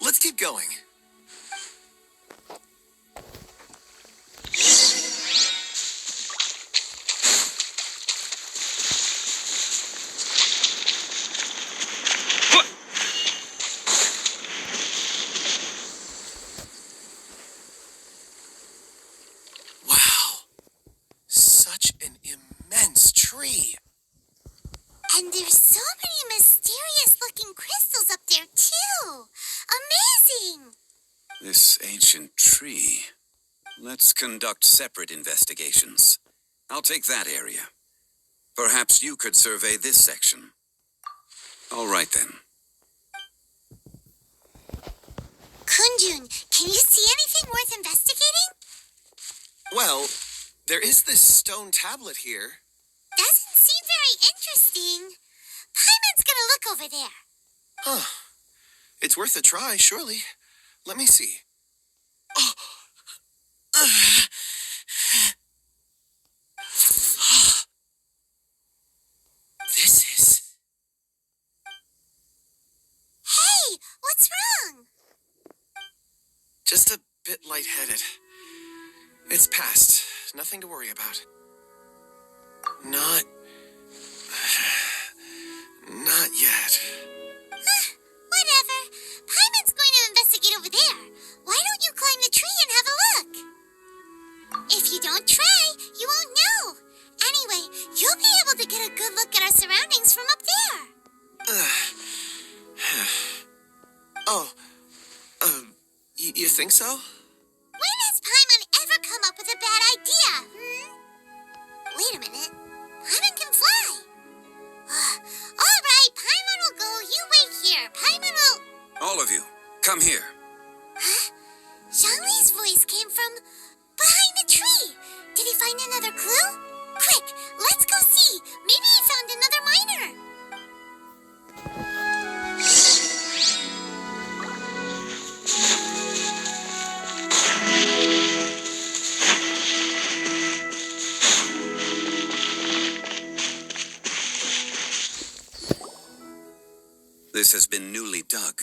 Speaker 7: Let's keep going. Such an immense tree.
Speaker 2: And there's so many mysterious looking crystals up there, too. Amazing!
Speaker 6: This ancient tree. Let's conduct separate investigations. I'll take that area. Perhaps you could survey this section. All right, then.
Speaker 2: Kunjun, can you see anything worth investigating?
Speaker 7: Well, there is this stone tablet here.
Speaker 2: Doesn't seem very interesting. Paimon's gonna look over there.
Speaker 7: Huh. It's worth a try, surely. Let me see. Oh. This is...
Speaker 2: Hey, what's wrong?
Speaker 7: just a bit lightheaded. It's past. Nothing to worry about. Not yet.
Speaker 2: Whatever. Paimon's going to investigate over there. Why don't you climb the tree and have a look? If you don't try, you won't know. Anyway, you'll be able to get a good look at our surroundings from up there.
Speaker 7: You think so?
Speaker 2: When has Paimon ever come up with a bad idea, Wait a minute. Paimon can fly. All right, Paimon will go. You wait here. Paimon will...
Speaker 6: All of you, come here.
Speaker 2: Huh? Zhongli's voice came from behind the tree. Did he find another clue? Quick, let's go see. Maybe he found another miner.
Speaker 6: This has been newly dug.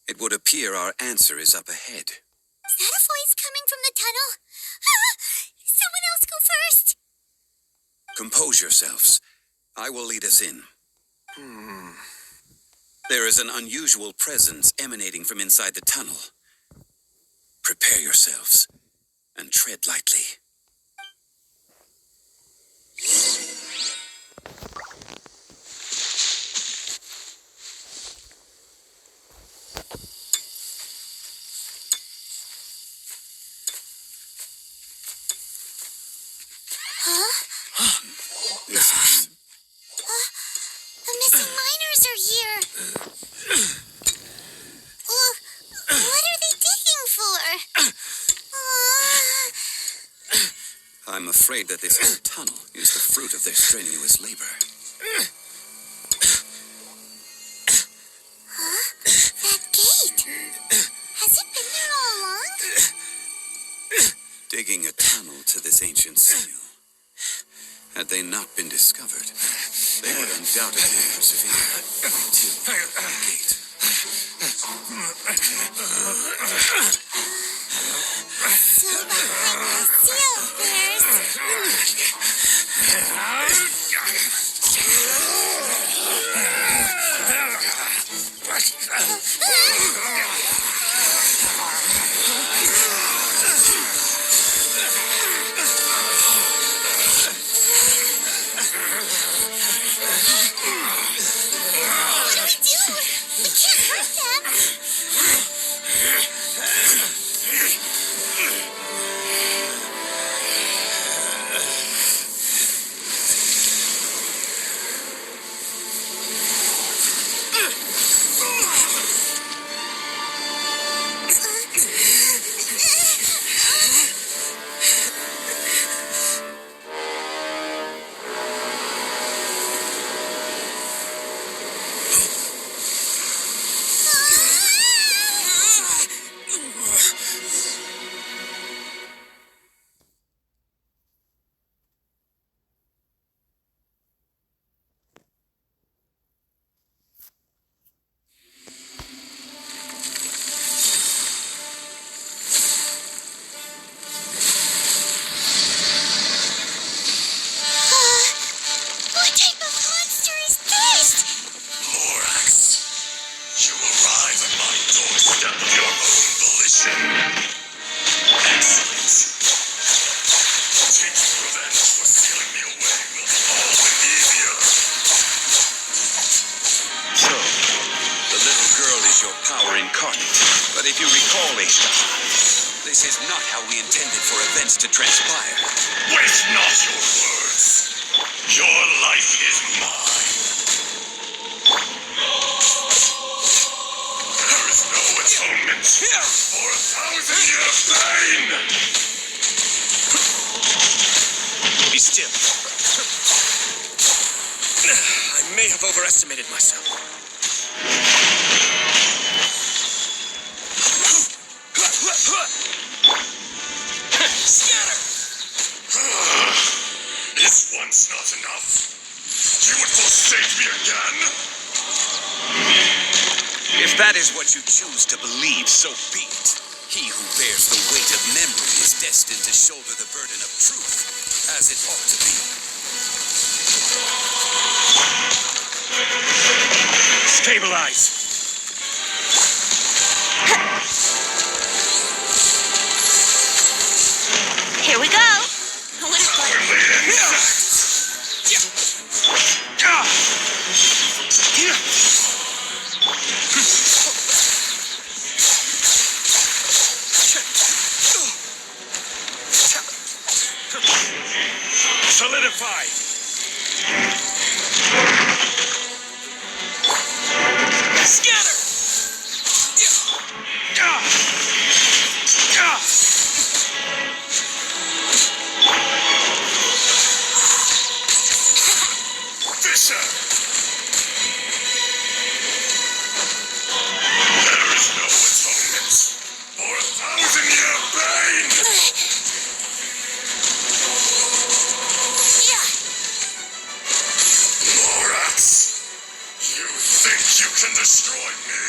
Speaker 6: It would appear our answer is up ahead.
Speaker 2: Is that a voice coming from the tunnel? Someone else go first.
Speaker 6: Compose yourselves. I will lead us in. There is an unusual presence emanating from inside the tunnel. Prepare yourselves and tread lightly. Listen.
Speaker 2: The missing miners are here. What are they digging for?
Speaker 6: I'm afraid that this whole tunnel is the fruit of their strenuous labor.
Speaker 2: That gate. Has it been there all along?
Speaker 6: Digging a tunnel to this ancient seal. Had they not been discovered, they would undoubtedly persevere until the gate.
Speaker 2: So behind the seal,
Speaker 5: incarnate. But if you recall, Ishtar, this is not how we intended for events to transpire.
Speaker 10: Waste not your words. Your life is mine. There is no atonement for 1,000-year pain.
Speaker 5: Be still. I may have overestimated myself.
Speaker 10: Scatter! Is once not enough? You would forsake me again?
Speaker 5: If that is what you choose to believe, so be it. He who bears the weight of memory is destined to shoulder the burden of truth, as it ought to be. Stabilize.
Speaker 2: Here we go. What is that?
Speaker 5: Solidify. Scatter.
Speaker 10: Fisher! There is no atonement for 1,000-year pain! Morax, you think you can destroy me?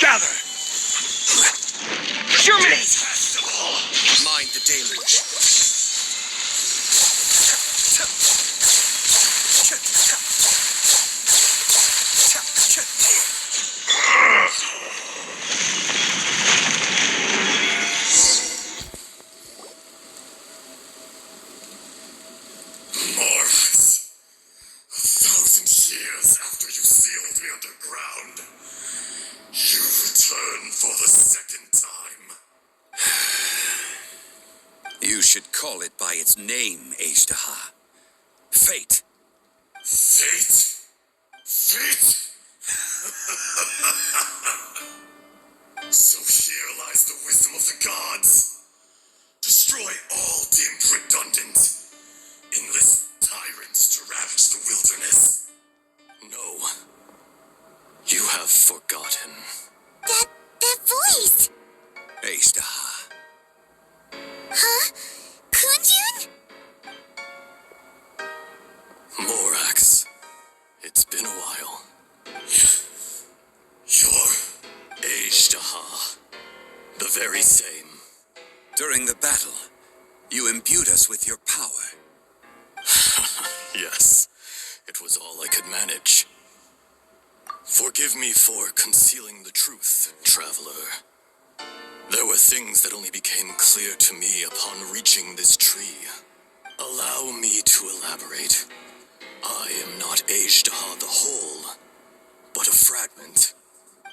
Speaker 5: Gather. Germinate. Mind the deluge.
Speaker 10: Morax, 1,000 years after you sealed me underground, you return for the second time.
Speaker 6: You should call it by its name, Ishtar. Fate.
Speaker 10: Fate? Fate? So here lies the wisdom of the gods. Destroy all deemed redundant. Enlist tyrants to ravage the wilderness.
Speaker 3: No. You have forgotten.
Speaker 2: That voice.
Speaker 6: Ishtar.
Speaker 2: Huh? Kunjun?
Speaker 3: Morax. It's been a while.
Speaker 10: You're
Speaker 3: Ishtar. The very same.
Speaker 6: During the battle, you imbued us with your power.
Speaker 3: Yes. It was all I could manage. Forgive me for concealing the truth, traveler. There were things that only became clear to me upon reaching this tree. Allow me to elaborate. I am not Ishtar the whole, but a fragment.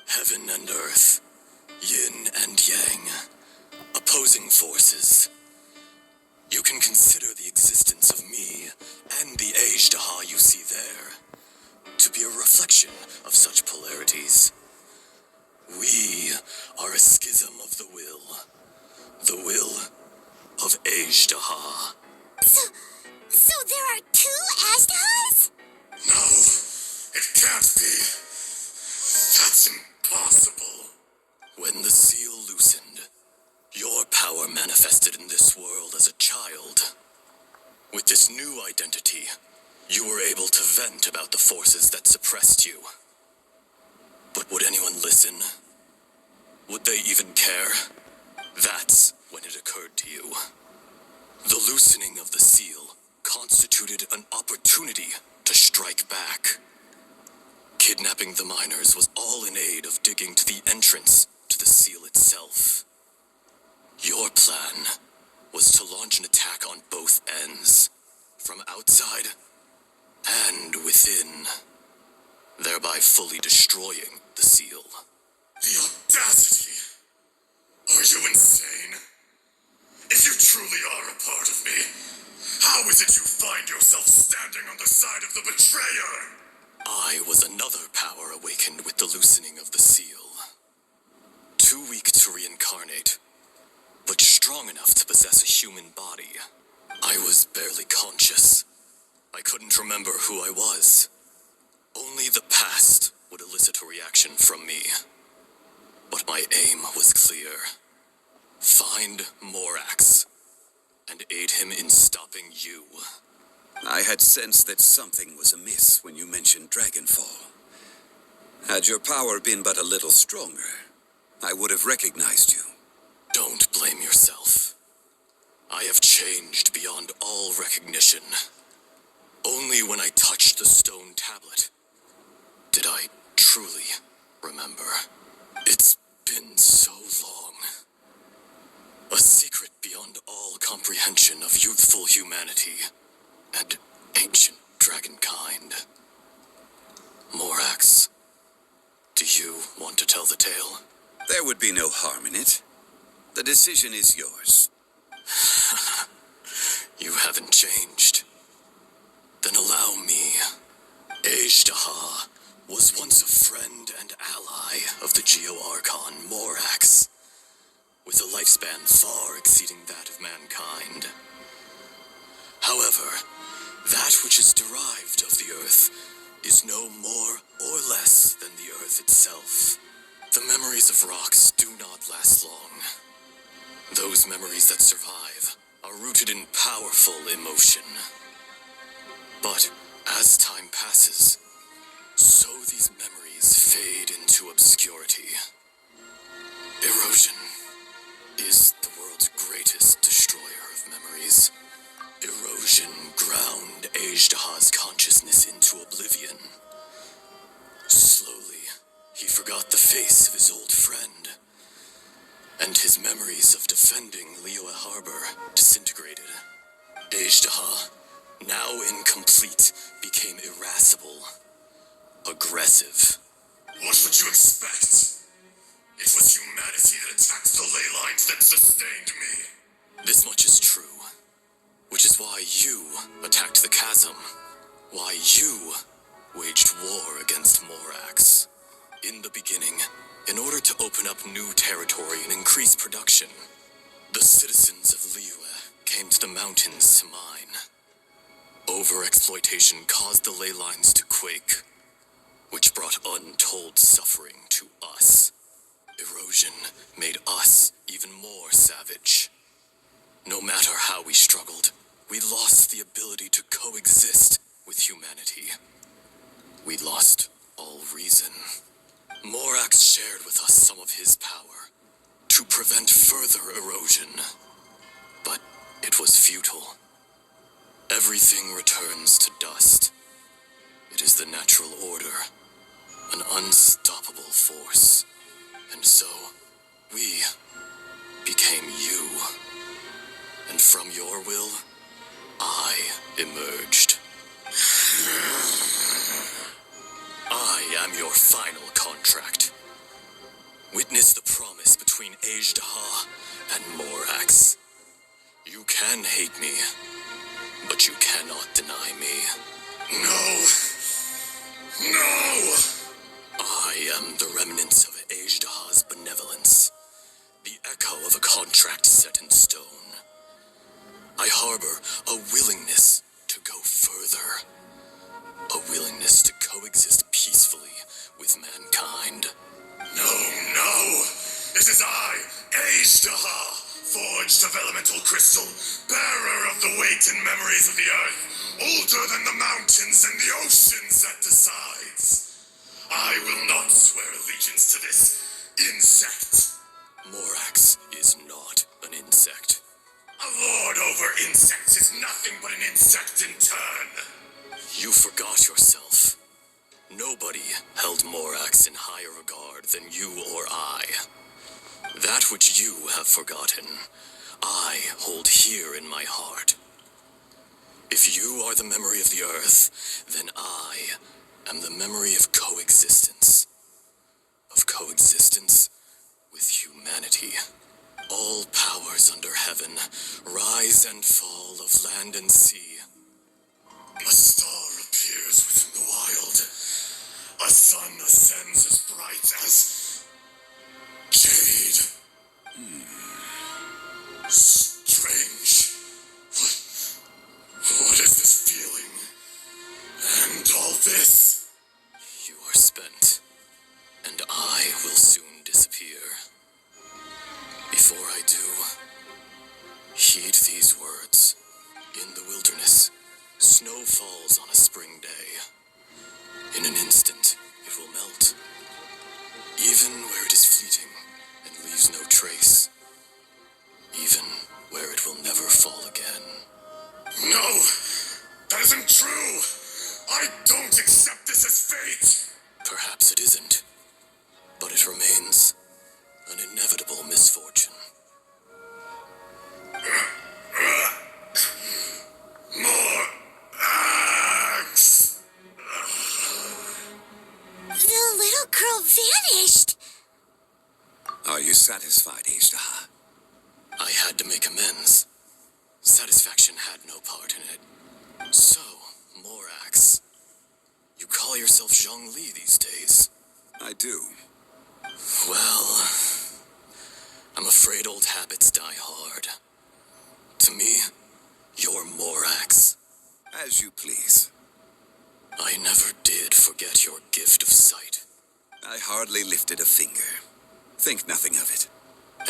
Speaker 3: Heaven and earth, yin and yang, opposing forces. You can consider the existence of me and the Ishtar you see there to be a reflection of such polarities. We are a schism of the will of Ishtar.
Speaker 2: So there are two Ashtars?
Speaker 10: No, it can't be. That's impossible.
Speaker 3: When the seal loosened,
Speaker 10: Your power manifested in this world as a child. With this new identity, you were able to vent about the forces that suppressed you. But would anyone listen? Would they even care? That's when it occurred to you. The loosening of the seal constituted an opportunity to strike back. Kidnapping the miners was all in aid of digging to the entrance to the seal itself. Your plan was to launch an attack on both ends, from outside and within, thereby fully destroying the seal. The audacity! Are you insane? If you truly are a part of me, how is it you find yourself standing on the side of the betrayer? I was another power awakened with the loosening of the seal. Too weak to reincarnate, but strong enough to possess a human body. I was barely conscious. I couldn't remember who I was. Only the past would elicit a reaction from me. But my aim was clear. Find Morax and aid him in stopping you.
Speaker 6: I had sensed that something was amiss when you mentioned Dragonfall. Had your power been but a little stronger, I would have recognized you.
Speaker 10: Don't blame yourself. I have changed beyond all recognition. Only when I touched the stone tablet did I truly remember. It's been so long. A secret beyond all comprehension of youthful humanity and ancient dragonkind. Morax, do you want to tell the tale?
Speaker 6: There would be no harm in it. The decision is yours.
Speaker 10: You haven't changed. Then allow me. Ejdaha was once a friend and ally of the Geo-Archon Morax, with a lifespan far exceeding that of mankind. However, that which is derived of the Earth is no more or less than the Earth itself. The memories of rocks do not last long. Those memories that survive are rooted in powerful emotion. But as time passes, so these memories fade into obscurity. Erosion is the world's greatest destroyer of memories. Erosion ground Ejdaha's consciousness into oblivion. Slowly, he forgot the face of his old friend, and his memories of defending Liyue Harbor disintegrated. Ejdaha, now incomplete, became irascible, aggressive. What would you expect? It was humanity that attacked the ley lines that sustained me. This much is true, which is why you attacked the chasm, why you waged war against Morax. In the beginning, in order to open up new territory and increase production, the citizens of Liyue came to the mountains to mine. Overexploitation caused the ley lines to quake, which brought untold suffering to us. Erosion made us even more savage. No matter how we struggled, we lost the ability to coexist with humanity. We lost all reason. Morax shared with us some of his power to prevent further erosion, but it was futile. Everything returns to dust. It is the natural order, an unstoppable force. And so, we became you. And from your will, I emerged. I am your final contract. Witness the promise between Ejdaha and Morax. You can hate me, but you cannot deny me. No! No! I am the remnants of Ejdaha's benevolence, the echo of a contract set in stone. I harbor a willingness to go further, a willingness to coexist peacefully with mankind. No, no! It is I, Azhdaha, forged of elemental crystal, bearer of the weight and memories of the earth, older than the mountains and the oceans that decides. I will not swear allegiance to this insect.
Speaker 3: Morax is not an insect.
Speaker 10: A lord over insects is nothing but an insect in turn.
Speaker 3: You forgot yourself. Nobody held Morax in higher regard than you or I. That which you have forgotten, I hold here in my heart. If you are the memory of the earth, then I am the memory of coexistence. Of coexistence with humanity. All powers under heaven, rise and fall of land and sea.
Speaker 10: A star appears within the wild. A sun ascends as bright as jade. Strange. What is this feeling? And all this?
Speaker 3: You are spent, and I will soon disappear. Before I do, heed these words. In the wilderness, snow falls on a spring day. In an instant, it will melt. Even where it is fleeting and leaves no trace. Even where it will never fall again.
Speaker 10: No! That isn't true! I don't accept this as fate!
Speaker 3: Perhaps it isn't, but it remains an inevitable misfortune.
Speaker 10: More axe!
Speaker 2: The little girl vanished.
Speaker 6: Are you satisfied, Azhdaha?
Speaker 3: I had to make amends. Satisfaction had no part in it. So, Morax, you call yourself Zhongli these days.
Speaker 6: I do.
Speaker 3: Well, I'm afraid old habits die hard. To me, you're Morax.
Speaker 6: As you please.
Speaker 3: I never did forget your gift of sight.
Speaker 6: I hardly lifted a finger. Think nothing of it.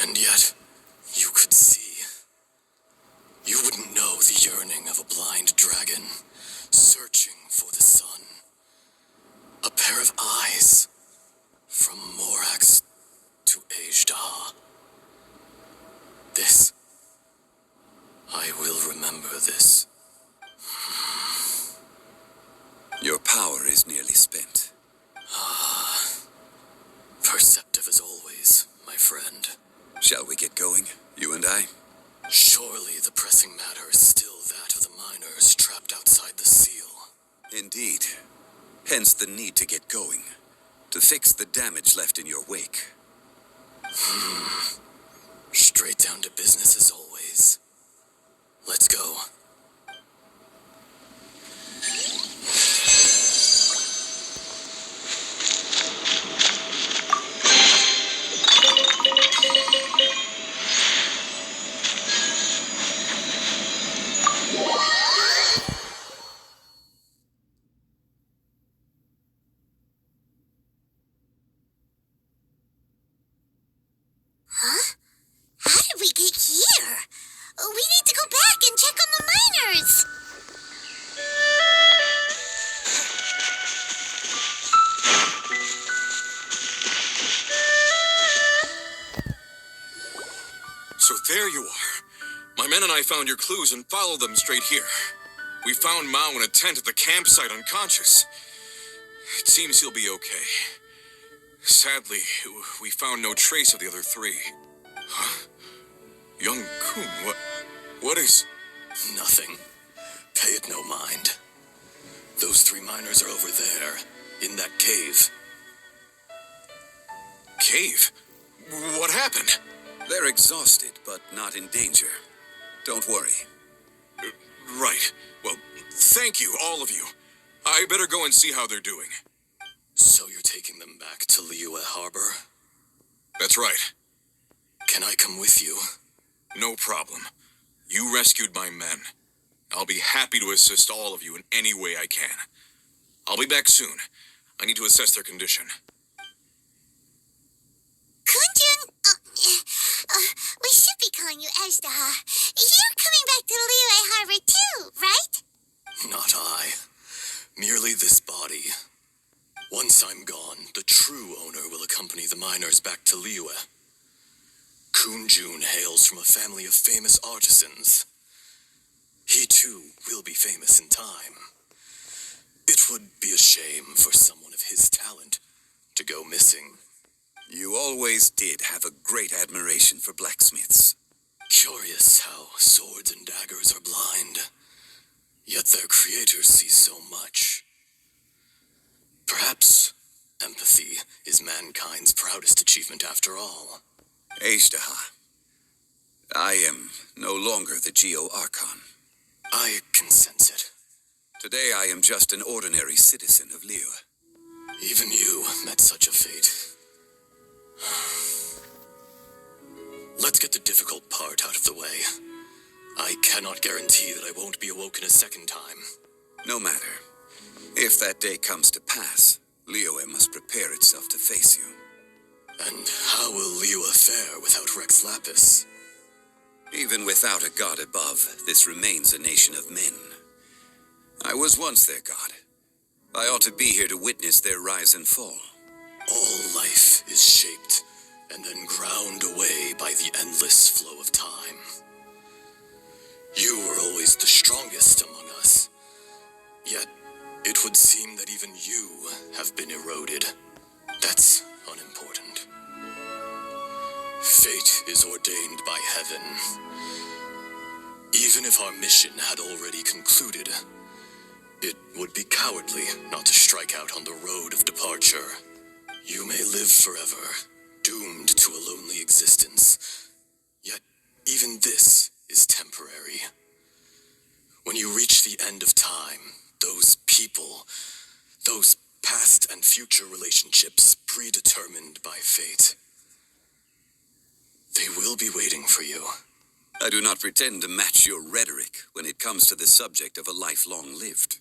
Speaker 3: And yet, you could see. You wouldn't know the yearning of a blind dragon, searching for the sun. A pair of eyes, from Morax to Azhdaha. This, I will remember this.
Speaker 6: Your power is nearly spent.
Speaker 3: Perceptive as always, my friend.
Speaker 6: Shall we get going, you and I?
Speaker 3: Surely the pressing matter is still that of the miners trapped outside the seal.
Speaker 6: Indeed. Hence the need to get going. To fix the damage left in your wake.
Speaker 3: Straight down to business as always. Let's go.
Speaker 2: Huh? How did we get here? We need to go back and check on the miners.
Speaker 3: So there you are. My men and I found your clues and followed them straight here. We found Mao in a tent at the campsite unconscious. It seems he'll be okay. Sadly, we found no trace of the other three. Huh? Young Kun, what is... Nothing. Pay it no mind. Those three miners are over there, in that cave. Cave? What happened?
Speaker 6: They're exhausted, but not in danger. Don't worry.
Speaker 3: Right. Well, thank you, all of you. I better go and see how they're doing. So you're taking them back to Liyue Harbor? That's right. Can I come with you? No problem. You rescued my men. I'll be happy to assist all of you in any way I can. I'll be back soon. I need to assess their condition.
Speaker 2: Kunjun, be calling you Ezdaha. You're coming back to Liyue Harbor too, right?
Speaker 10: Not I. Merely this body. Once I'm gone, the true owner will accompany the miners back to Liyue. Kunjun hails from a family of famous artisans. He too will be famous in time. It would be a shame for someone of his talent to go missing.
Speaker 6: You always did have a great admiration for blacksmiths.
Speaker 10: Curious how swords and daggers are blind, yet their creators see so much. Perhaps empathy is mankind's proudest achievement after all.
Speaker 6: Ezdaha, I am no longer the Geo-Archon.
Speaker 10: I can sense it.
Speaker 6: Today I am just an ordinary citizen of Liyue.
Speaker 10: Even you met such a fate. Let's get the difficult part out of the way. I cannot guarantee that I won't be awoken a second time.
Speaker 6: No matter. If that day comes to pass, Liyue must prepare itself to face you.
Speaker 10: And how will Liyue fare without Rex Lapis?
Speaker 6: Even without a god above, this remains a nation of men. I was once their god. I ought to be here to witness their rise and fall.
Speaker 10: All life is shaped and then ground away by the endless flow of time. You were always the strongest among us. Yet, it would seem that even you have been eroded. That's unimportant. Fate is ordained by heaven. Even if our mission had already concluded, it would be cowardly not to strike out on the road of departure. You may live forever, doomed to a lonely existence. Yet, even this is temporary. When you reach the end of time, those people, those past and future relationships predetermined by fate, they will be waiting for you.
Speaker 6: I do not pretend to match your rhetoric when it comes to the subject of a life long lived.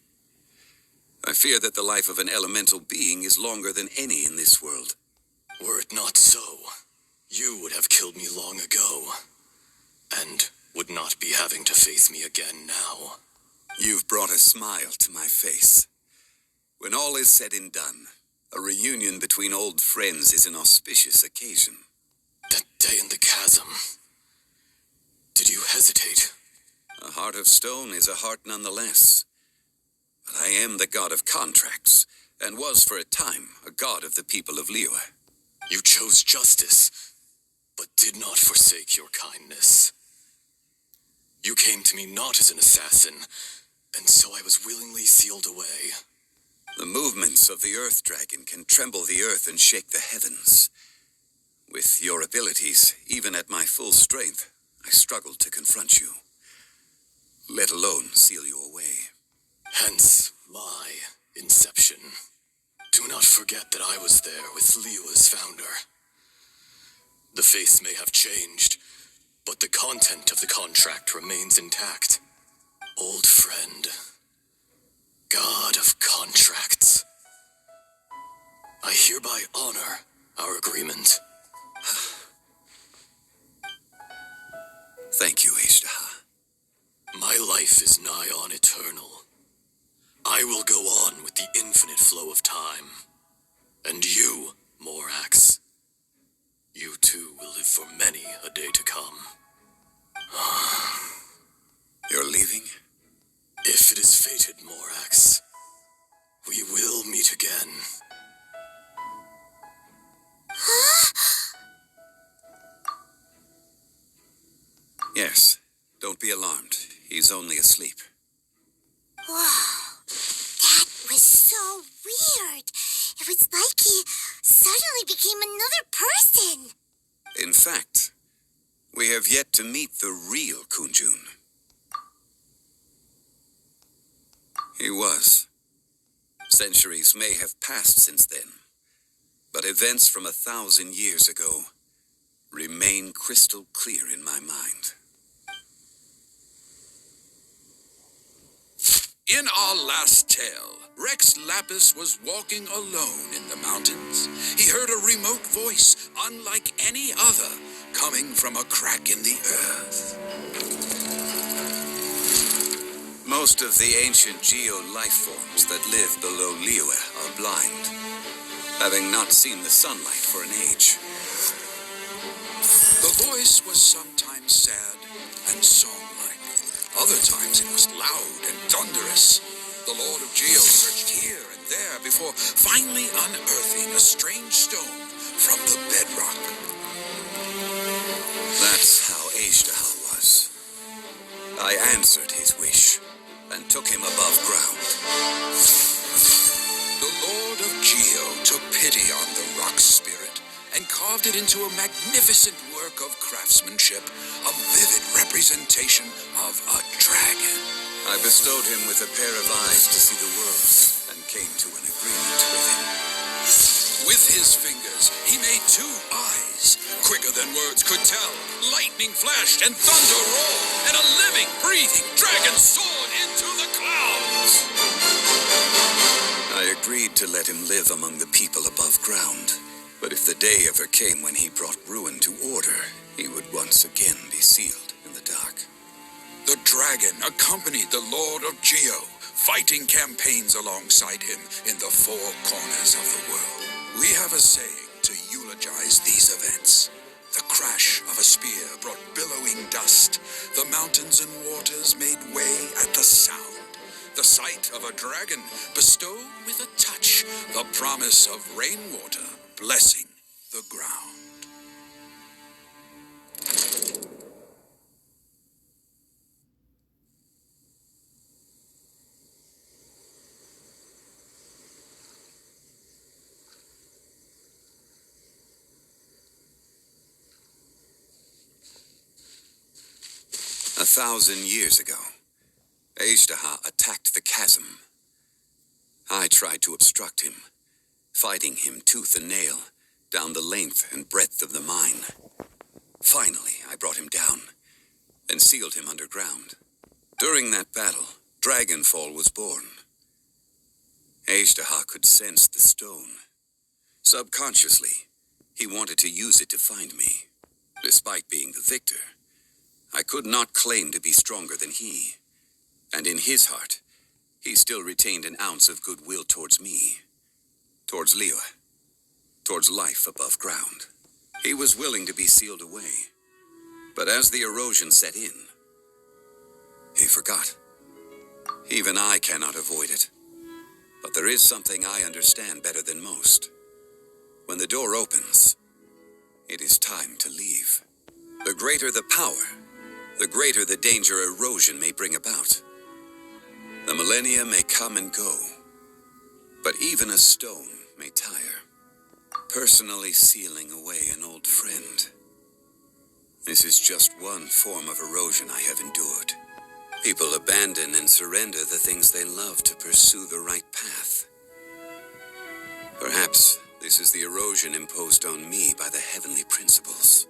Speaker 6: I fear that the life of an elemental being is longer than any in this world.
Speaker 10: Were it not so, you would have killed me long ago, and would not be having to face me again now.
Speaker 6: You've brought a smile to my face. When all is said and done, a reunion between old friends is an auspicious occasion.
Speaker 10: That day in the chasm, did you hesitate?
Speaker 6: A heart of stone is a heart nonetheless. But I am the god of contracts, and was for a time a god of the people of Liyue.
Speaker 10: You chose justice, but did not forsake your kindness. You came to me not as an assassin, and so I was willingly sealed away.
Speaker 6: The movements of the Earth Dragon can tremble the earth and shake the heavens. With your abilities, even at my full strength, I struggled to confront you, let alone seal you away.
Speaker 10: Hence my inception. Do not forget that I was there with Liyue's founder. The face may have changed, but the content of the contract remains intact. Old friend, god of contracts, I hereby honor our agreement.
Speaker 6: Thank you, Ezdaha.
Speaker 10: My life is nigh on eternal. I will go on with the infinite flow of time. And you, Morax, you too will live for many a day to come.
Speaker 6: You're leaving?
Speaker 10: If it is fated, Morax, we will meet again.
Speaker 6: Yes. Don't be alarmed. He's only asleep.
Speaker 2: Wow, that was so weird. It was like he suddenly became another person.
Speaker 6: In fact, we have yet to meet the real Kunjun. He was. Centuries may have passed since then, but events from 1,000 years ago remain crystal clear in my mind.
Speaker 11: In our last tale, Rex Lapis was walking alone in the mountains. He heard a remote voice, unlike any other, coming from a crack in the earth.
Speaker 6: Most of the ancient geo-life forms that live below Liyue are blind, having not seen the sunlight for an age.
Speaker 11: The voice was sometimes sad and song-like. Other times it was loud and thunderous. The Lord of Geo searched here and there before finally unearthing a strange stone from the bedrock.
Speaker 6: That's how Azhdaha was. I answered his wish and took him above ground.
Speaker 11: The Lord of Geo took pity on the rock spirit and carved it into a magnificent work of craftsmanship, a vivid representation of a dragon.
Speaker 6: I bestowed him with a pair of eyes to see the worlds and came to an agreement with him.
Speaker 11: With his fingers, he made 2 eyes, quicker than words could tell. Lightning flashed and thunder roared, and a living, breathing dragon soared into the clouds.
Speaker 6: I agreed to let him live among the people above ground. But if the day ever came when he brought ruin to order, he would once again be sealed in the dark.
Speaker 11: The dragon accompanied the Lord of Geo, fighting campaigns alongside him in the 4 corners of the world. We have a saying to eulogize these events. The crash of a spear brought billowing dust. The mountains and waters made way at the sound. The sight of a dragon bestowed with a touch the promise of rainwater blessing the ground.
Speaker 6: 1,000 years ago, Azhdaha attacked the chasm. I tried to obstruct him, fighting him tooth and nail down the length and breadth of the mine. Finally, I brought him down and sealed him underground. During that battle, Dragonfall was born. Azhdaha could sense the stone. Subconsciously, he wanted to use it to find me. Despite being the victor, I could not claim to be stronger than he. And in his heart, he still retained an ounce of goodwill towards me, towards Liyue, towards life above ground. He was willing to be sealed away. But as the erosion set in, he forgot. Even I cannot avoid it. But there is something I understand better than most. When the door opens, it is time to leave. The greater the power, the greater the danger erosion may bring about. The millennia may come and go, but even a stone may tire. Personally sealing away an old friend. This is just one form of erosion I have endured. People abandon and surrender the things they love to pursue the right path. Perhaps this is the erosion imposed on me by the heavenly principles.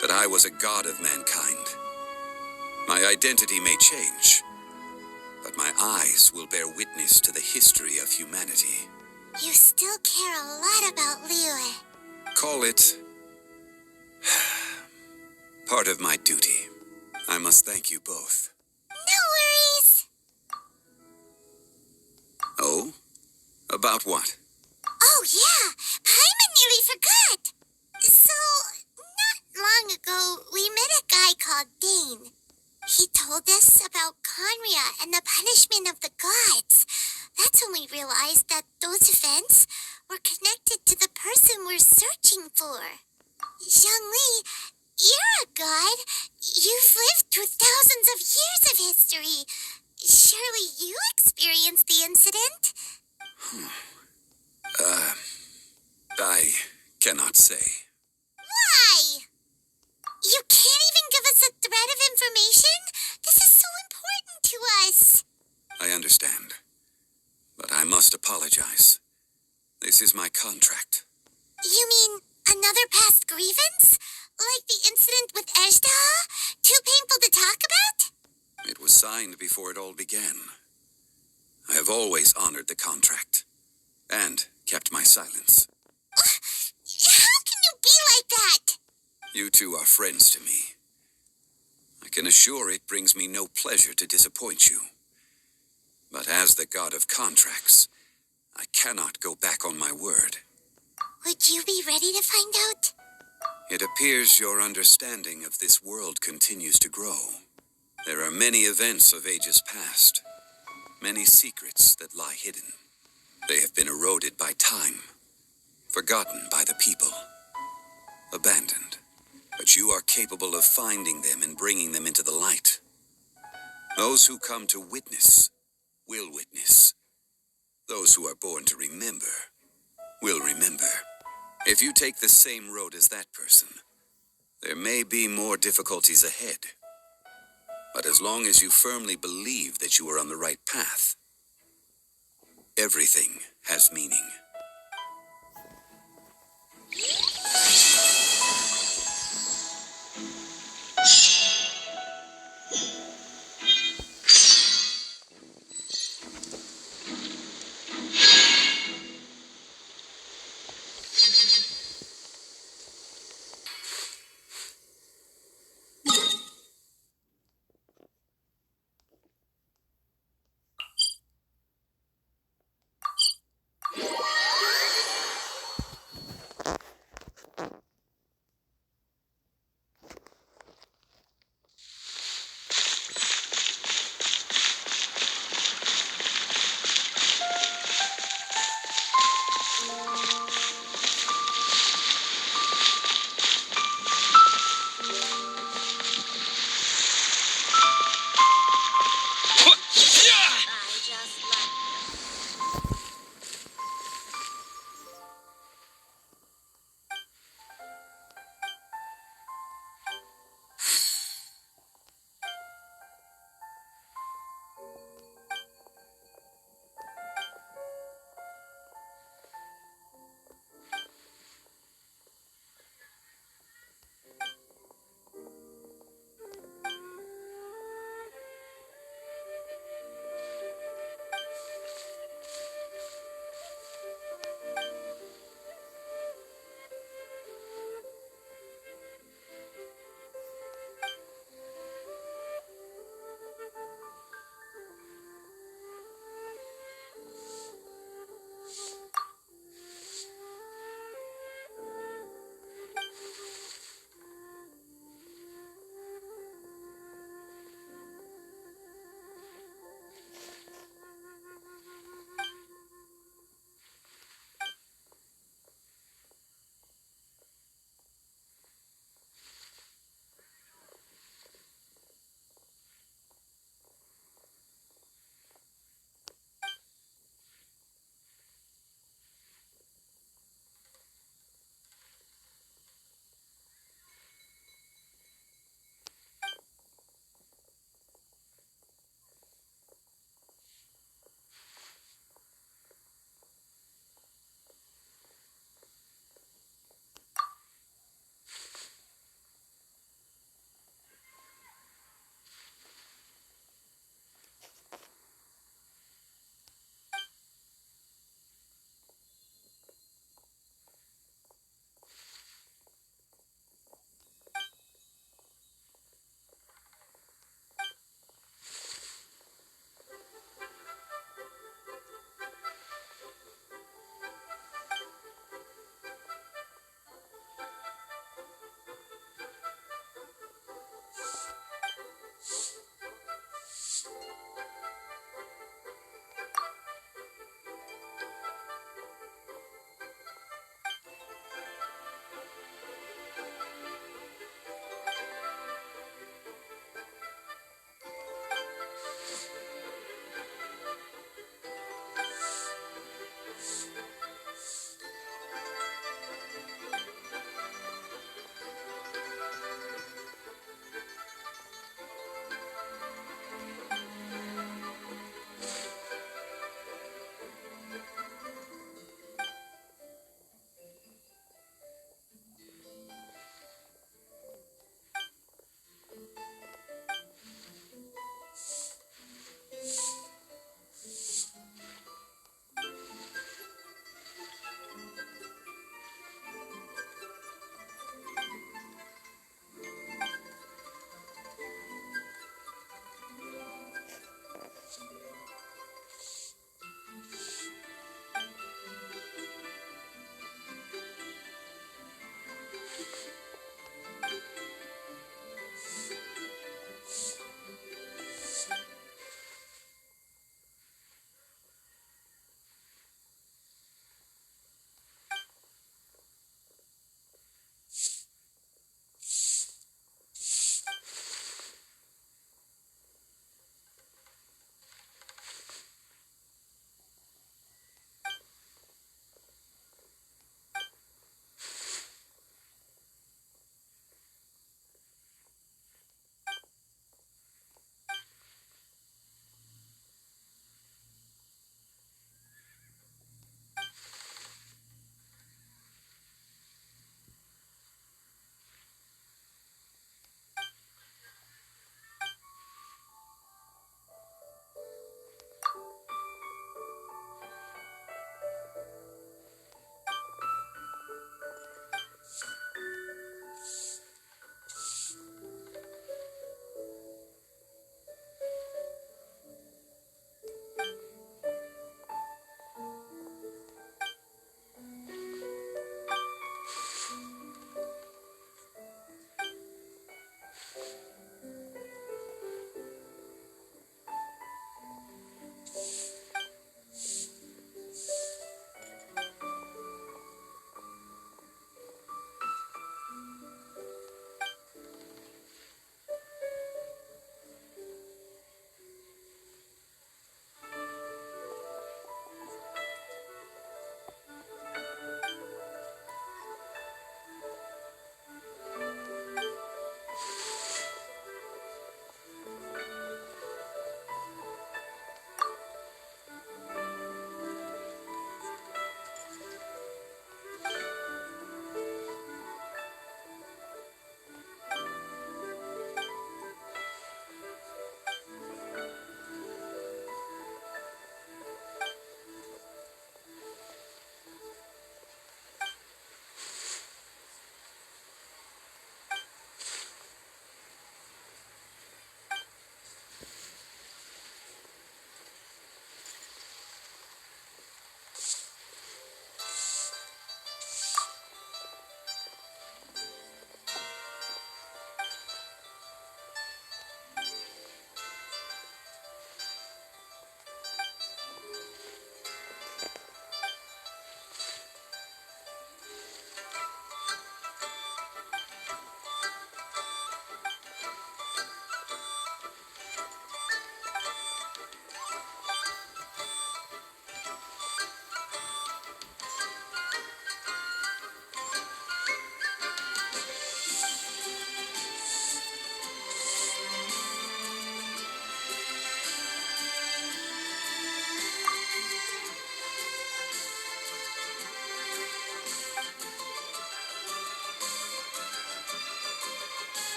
Speaker 6: That I was a god of mankind. My identity may change, but my eyes will bear witness to the history of humanity.
Speaker 2: You still care a lot about Liyue.
Speaker 6: Call it part of my duty. I must thank you both.
Speaker 2: No worries.
Speaker 6: Oh? About what?
Speaker 2: Oh, yeah. Paimon nearly forgot. So, not long ago, we met a guy called Dane. He told us about Conria and the punishment of the gods. That's when we realized that those events were connected to the person we're searching for. Zhongli, you're a god. You've lived through thousands of years of history. Surely you experienced the incident?
Speaker 6: I cannot say.
Speaker 2: Why? You can't even give us a thread of information? This is so important to us.
Speaker 6: I understand. But I must apologize. This is my contract.
Speaker 2: You mean another past grievance? Like the incident with Azhdaha? Too painful to talk about?
Speaker 6: It was signed before it all began. I have always honored the contract and kept my silence.
Speaker 2: How can you be like that?
Speaker 6: You two are friends to me. I can assure it brings me no pleasure to disappoint you. But as the god of contracts, I cannot go back on my word.
Speaker 2: Would you be ready to find out?
Speaker 6: It appears your understanding of this world continues to grow. There are many events of ages past, many secrets that lie hidden. They have been eroded by time, forgotten by the people, abandoned. But you are capable of finding them and bringing them into the light. Those who come to witness will witness. Those who are born to remember will remember. If you take the same road as that person, there may be more difficulties ahead. But as long as you firmly believe that you are on the right path, everything has meaning.